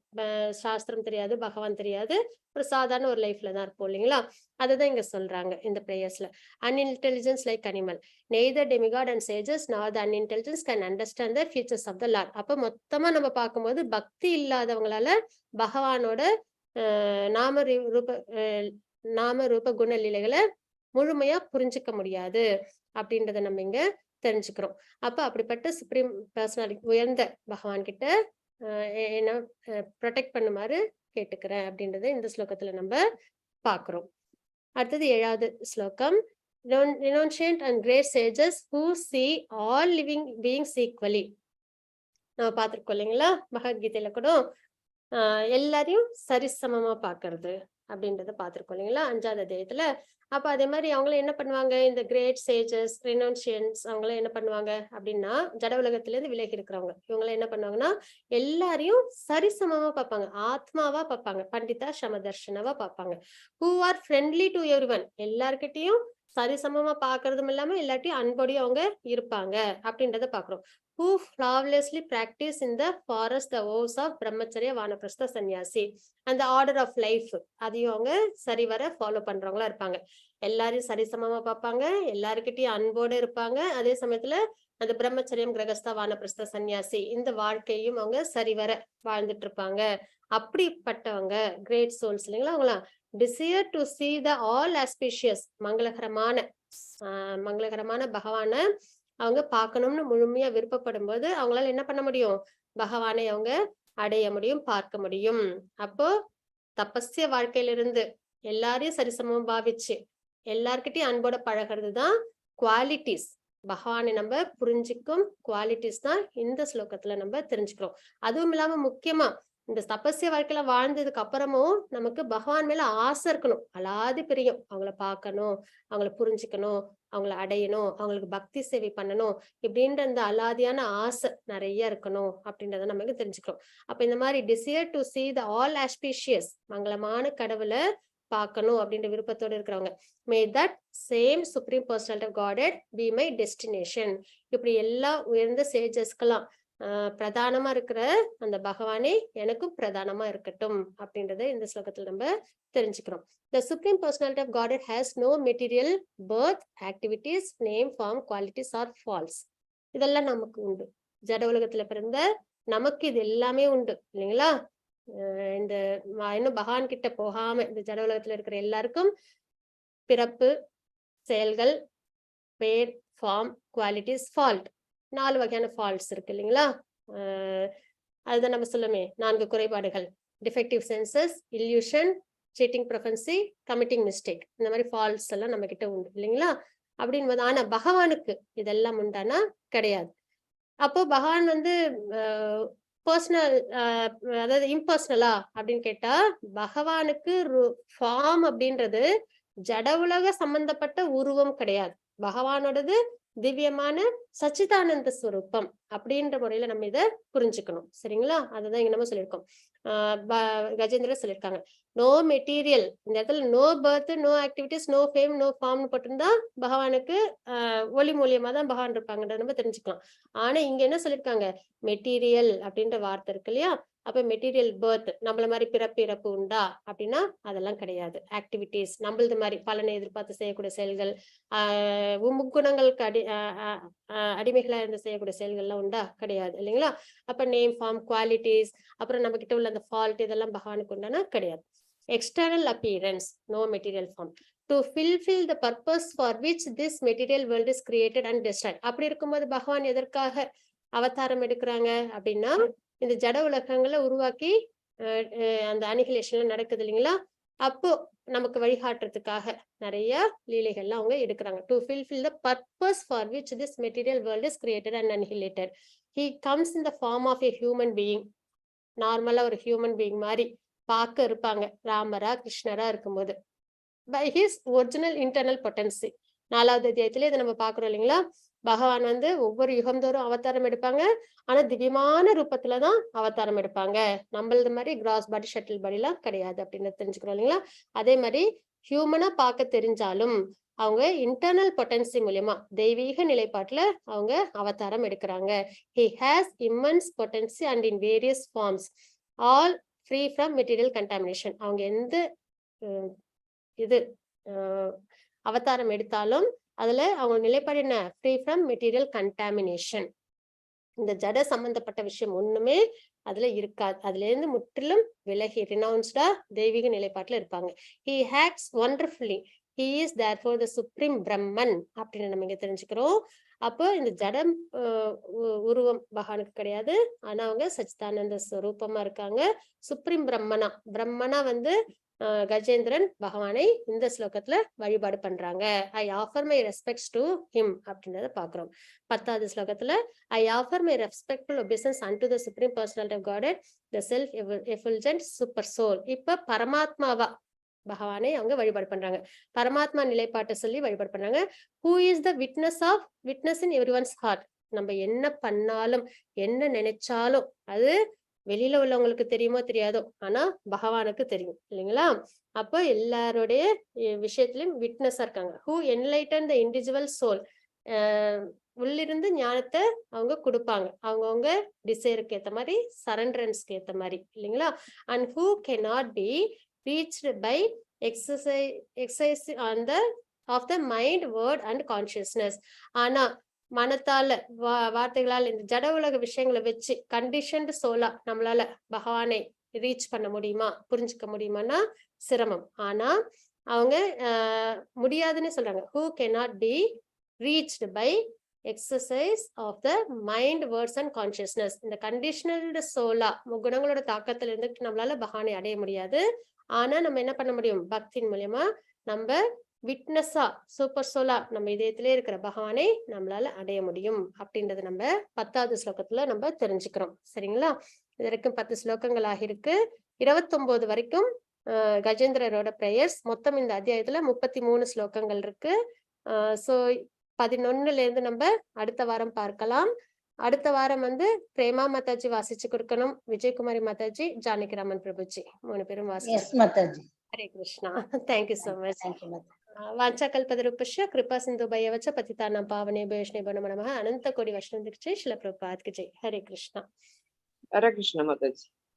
சாஸ்திரம் தெரியாது, பகவான் தெரியாது, ஒரு சாதாரண ஒரு லைஃப்ல தான் இருப்போம் இல்லைங்களா? அதுதான் இங்க சொல்றாங்க இந்த பிரேயர்ஸ்ல. Unintelligence like animal, neither demigod and sages nor the unintelligence can understand the features of the Lord. அப்ப மொத்தமா நம்ம பார்க்கும்போது பக்தி இல்லாதவங்களால பகவானோட நாம ரூப குண லீலைகளை முழுமையா புரிஞ்சுக்க முடியாது அப்படின்றத நம்ம இங்க தெரிஞ்சுக்கிறோம். அப்ப அப்படிப்பட்ட சுப்ரீம் பர்சனாலிட்டி உயர்ந்த பகவான் கிட்ட என்ன ப்ரொடெக்ட் பண்ணுமாறு கேட்டுக்கிறேன் அப்படின்றத இந்த ஸ்லோகத்துல நம்ம பாக்குறோம். அடுத்தது 7வது ஸ்லோகம். Renunciant and great sages who see all living beings equally. நம்ம பார்த்திருக்கோம் இல்லைங்களா? பகவத்கீதையில கூட எல்லாரையும் சரிசமமா பாக்குறது அப்படின்றத பார்த்திருக்கோம் இல்லைங்களா? 5வது அத்தியாயத்துல. அப்ப அதே மாதிரி அவங்களும் என்ன பண்ணுவாங்க, இந்த கிரேட் சேஜஸ், ரெனோன்சியன்ஸ் அவங்களும் என்ன பண்ணுவாங்க அப்படின்னா, ஜட உலகத்துல இருந்து விலகி இருக்கிறவங்க இவங்களும் என்ன பண்ணுவாங்கன்னா எல்லாரையும் சரிசமமா பார்ப்பாங்க, ஆத்மாவா பார்ப்பாங்க, பண்டிதா சமதர்ஷனவா பார்ப்பாங்க. Who are friendly to everyone, எல்லார்கிட்டையும் சரிசமமா பாக்குறதும் இல்லாம எல்லாத்தையும் அன்போடையும் அவங்க இருப்பாங்க அப்படின்றத பாக்குறோம். Who flawlessly practice in the forest the vows of brahmacharya, vanaprastha, sannyasi and the order of life. அதையும் அவங்க சரிவர ஃபாலோ பண்றவங்களா இருப்பாங்க. எல்லாரையும் சரிசமமா பார்ப்பாங்க, எல்லாருக்கிட்டையும் அன்போடு இருப்பாங்க, அதே சமயத்துல அந்த பிரம்மச்சரியம், கிரகஸ்தா, வானப்பிரஸ்த, சன்னியாசி இந்த வாழ்க்கையும் அவங்க சரிவர வாழ்ந்துட்டு இருப்பாங்க. அப்படிப்பட்டவங்க கிரேட் சோல்ஸ் இல்லைங்களா? அவங்களாம் desire to see the all auspicious, மங்களகரமான பகவான அவங்க பார்க்கணும்னு முழுமையா விருப்பப்படும் போது அவங்களால என்ன பண்ண முடியும், பகவானை அவங்க அடைய முடியும், பார்க்க முடியும். அப்போ தபஸ்ய வாழ்க்கையிலிருந்து எல்லாரையும் சரிசமமா பாவிச்சு எல்லார்கிட்டயும் அன்போட பழகிறதுதான் குவாலிட்டிஸ். பகவானை நம்ம புரிஞ்சுக்கும் குவாலிட்டிஸ் தான் இந்த ஸ்லோகத்துல நம்ம தெரிஞ்சுக்கிறோம். அதுவும் இல்லாம முக்கியமா இந்த தபஸ்ய வாழ்க்கையில வாழ்ந்ததுக்கு அப்புறமும் நமக்கு பகவான் மேல ஆசை இருக்கணும், அலாதி பிரியம். அவங்கள பார்க்கணும், அவங்கள புரிஞ்சுக்கணும், அவங்கள அடையணும், அவங்களுக்கு பக்தி சேவை பண்ணணும், இப்படின்ற இந்த அலாதியான ஆசை நிறைய இருக்கணும் அப்படின்றத நமக்கு தெரிஞ்சுக்கிறோம். அப்ப இந்த மாதிரி desire to see the all auspicious, மங்களமான கடவுளை பார்க்கணும் அப்படின்ற விருப்பத்தோடு இருக்கிறவங்க, may that same supreme personality of Godhead be my destination. இப்படி எல்லா உயர்ந்த சேஜஸ்க்கெல்லாம் பிரதானமா இருக்கிற அந்த பகவானே எனக்கும் பிரதானமா இருக்கட்டும் அப்படின்றத இந்த ஸ்லோகத்துல நம்ம தெரிஞ்சுக்கிறோம். The supreme personality of Godhead has no material birth, activities, name, form, qualities or false. இதெல்லாம் நமக்கு உண்டு. ஜட உலகத்துல பிறந்த நமக்கு இது எல்லாமே உண்டு இல்லைங்களா? இந்த இன்னும் பகவான் கிட்ட போகாம இந்த ஜட உலகத்துல இருக்கிற எல்லாருக்கும் பிறப்பு, செயல்கள், பேர், ஃபார்ம், குவாலிட்டிஸ், ஃபால்ட், 4 வகையான ஃபால்ட்ஸ் இருக்கு இல்லைங்களா? அதுதான் நம்ம சொல்லுமே 4 குறைபாடுகள்: defective senses, illusion, cheating propensity, committing mistake. இந்த மாதிரி ஃபால்ட்ஸ் எல்லாம் நம்ம கிட்ட உண்டு இல்லைங்களா? அப்படின்னு ஆனா பகவானுக்கு இதெல்லாம் உண்டானா கிடையாது. அப்போ பகவான் பர்சனல், அதாவது இம்பர்சனலா அப்படின்னு கேட்டா, பகவானுக்கு ஃபார்ம் அப்படின்றது ஜட உலக சம்பந்தப்பட்ட உருவம் கிடையாது. பகவானோடது திவ்யமான சச்சிதானந்த ஸ்வரூபம் அப்படின்ற முறையில நம்ம இதை புரிஞ்சுக்கணும். சரிங்களா? அதுதான் இங்க நம்ம சொல்லியிருக்கோம். கஜேந்திர சொல்லியிருக்காங்க, நோ மெட்டீரியல். இந்த இடத்துல no birth, no activities, no fame, no ஃபார்ம்னு போட்டிருந்தா பகவானுக்கு ஒளி மூலியமா தான் பகவான் இருப்பாங்கன்றத நம்ம தெரிஞ்சுக்கலாம். ஆனா இங்க என்ன சொல்லியிருக்காங்க, மெட்டீரியல் அப்படின்ற வார்த்தை இருக்கு இல்லையா? அப்ப மெட்டீரியல் பர்த், நம்மள மாதிரி பிறப்பு இறப்பு உண்டா அப்படின்னா அதெல்லாம் கிடையாது. ஆக்டிவிட்டிஸ், நம்மளது மாதிரி பலனை எதிர்பார்த்து செய்யக்கூடிய செயல்கள், முக்குணங்களுக்கு அடிமைகளா இருந்து செய்யக்கூடிய செயல்கள்லாம் உண்டா? கிடையாது இல்லைங்களா? அப்ப நேம், ஃபார்ம், குவாலிட்டிஸ், அப்புறம் நம்ம கிட்ட உள்ள அந்த ஃபால்ட், இதெல்லாம் பகவானுக்கு உண்டானா கிடையாது. External appearance, no material form, to fulfill the purpose for which this material world is created and destroyed. அப்படி இருக்கும்போது பகவான் எதற்காக அவதாரம் எடுக்கிறாங்க அப்படின்னா, இந்த ஜட உலகங்களை உருவாக்கி அந்த அனிகிலேஷன்ல நடக்குது இல்லைங்களா? அப்போ நமக்கு வழிகாட்டுறதுக்காக நிறைய லீலைகள்லாம் அவங்க எடுக்கிறாங்க. To fulfill the purpose for which this material world is created and annihilated. He comes in the form of a human being. நார்மலா ஒரு ஹியூமன் பீயிங் மாதிரி பார்க்க இருப்பாங்க ராமரா கிருஷ்ணரா இருக்கும்போது. by his original internal potency. 4வது அத்தியாயத்திலே இதை நம்ம பாக்குறோம் இல்லைங்களா? பகவான் ஒவ்வொரு யுகந்தோறும் அவதாரம் எடுப்பாங்க. ஆனா திவ்யமான ரூபத்துலதான் அவதாரம் எடுப்பாங்க. நம்மளது மாதிரி கிராஸ் பாடி, ஷட்டில் பாடி எல்லாம் கிடையாது அப்படின்னு தெரிஞ்சுக்கிறோம் இல்லைங்களா? அதே மாதிரி ஹியூமனா பார்க்க தெரிஞ்சாலும் அவங்க இன்டர்னல் பொட்டன்சி மூலியமா தெய்வீக நிலைப்பாட்டுல அவங்க அவதாரம் எடுக்கிறாங்க. he has immense potency and in various forms, all free from material contamination. அவங்க எந்த அவதாரம் எடுத்தாலும் அதுல அவங்க நிலைப்பாடு என்ன? Free from material contamination. இந்த ஜட சம்பந்தப்பட்ட விஷயம் ஒண்ணுமே அதுல இருக்காது. அதுல இருந்து முற்றிலும் விலகி ரினவுன்ஸ்டா தெய்வீக நிலைப்பாட்டுல இருப்பாங்க. he acts wonderfully, he is therefore the supreme Brahman அப்படின்னு நம்ம இங்க தெரிஞ்சுக்கிறோம். அப்போ இந்த ஜடம் உருவம் பகவானுக்கு கிடையாது. ஆனா அவங்க சச்சிதானந்த ஸ்வரூபமா இருக்காங்க. சுப்ரீம் பிரம்மனா. பிரம்மனா கஜேந்திரன் பகவானை இந்த ஸ்லோகத்துல வழிபாடு பண்றாங்க. I offer my respects to him அப்படின்றத பாக்குறோம். 10வது ஸ்லோகத்துல I offer my respectful obeisances unto the supreme personality of Godhead, the self effulgent super soul. இப்ப பரமாத்மாவா பகவானை அவங்க வழிபாடு பண்றாங்க. பரமாத்மா நிலைப்பாட்டை சொல்லி வழிபாடு பண்றாங்க. Who is the witness in everyone's heart. நம்ம என்ன பண்ணாலும் என்ன நினைச்சாலும் அது வெளியில உள்ளவங்களுக்கு தெரியுமோ தெரியாதோ, ஆனா பகவானுக்கு தெரியும் இல்லைங்களா? அப்போ எல்லாருடைய விஷயத்திலும் விட்னஸா இருக்காங்க. Who enlighten the individual soul. உள்ளிருந்து ஞானத்தை அவங்க கொடுப்பாங்க அவங்கவுங்க டிசைருக்கு ஏத்த மாதிரி, சரண்டரன்ஸ்க்கு ஏத்த மாதிரி இல்லைங்களா? And who cannot be reached by exercise on the of the mind, word and consciousness. ஆனா மனத்தால வார்த்தைகளால் இந்த ஜட உலக விஷயங்களை வச்சு கண்டிஷன்டு சோலா நம்மளால பகவானை ரீச் பண்ண முடியுமா, புரிஞ்சுக்க முடியுமான்னா சிரமம். ஆனா அவங்க முடியாதுன்னு சொல்றாங்க. who cannot be reached by exercise of the mind, words and consciousness. இந்த கண்டிஷனல்டு சோலா முகுணங்களோட தாக்கத்துல இருந்து நம்மளால பகவானை அடைய முடியாது. ஆனா நம்ம என்ன பண்ண முடியும்? பக்தியின் மூலியமா நம்ம விட்னஸா சூப்பர் சோலா நம்ம இதயத்திலே இருக்கிற பகவானை நம்மளால அடைய முடியும் அப்படின்றத நம்ம 10வது ஸ்லோகத்துல நம்ம தெரிஞ்சுக்கிறோம். சரிங்களா? இது வரைக்கும் 10 ஸ்லோகங்கள் ஆகிருக்கு. 29 வரைக்கும் கஜேந்திரரோட பிரேயர்ஸ். மொத்தம் இந்த அத்தியாயத்துல 33 ஸ்லோகங்கள் இருக்கு. சோ 11ல இருந்து நம்ம அடுத்த வாரம் பார்க்கலாம். அடுத்த வாரம் பிரேமா மாதாஜி வாசிச்சு கொடுக்கணும், விஜயகுமாரி மாதாஜி, ஜானகிராமன் பிரபுஜி 3 பேரும் வாசிச்சு. Hare Krishna. Thank you so much. வாஞ்சாகல்பதருபஸ்ய கிருபா சிந்துபயவச்ச பதிதானாம் பாவனேப்யோ வைஷ்ணவேபோ நமः. அனந்த கோடி வைஷ்ணவ தீட்சை ஸ்ரீல பிரபுபாத் கி ஜெய். ஹரே கிருஷ்ணா. ஹரே கிருஷ்ண மாதாஜி.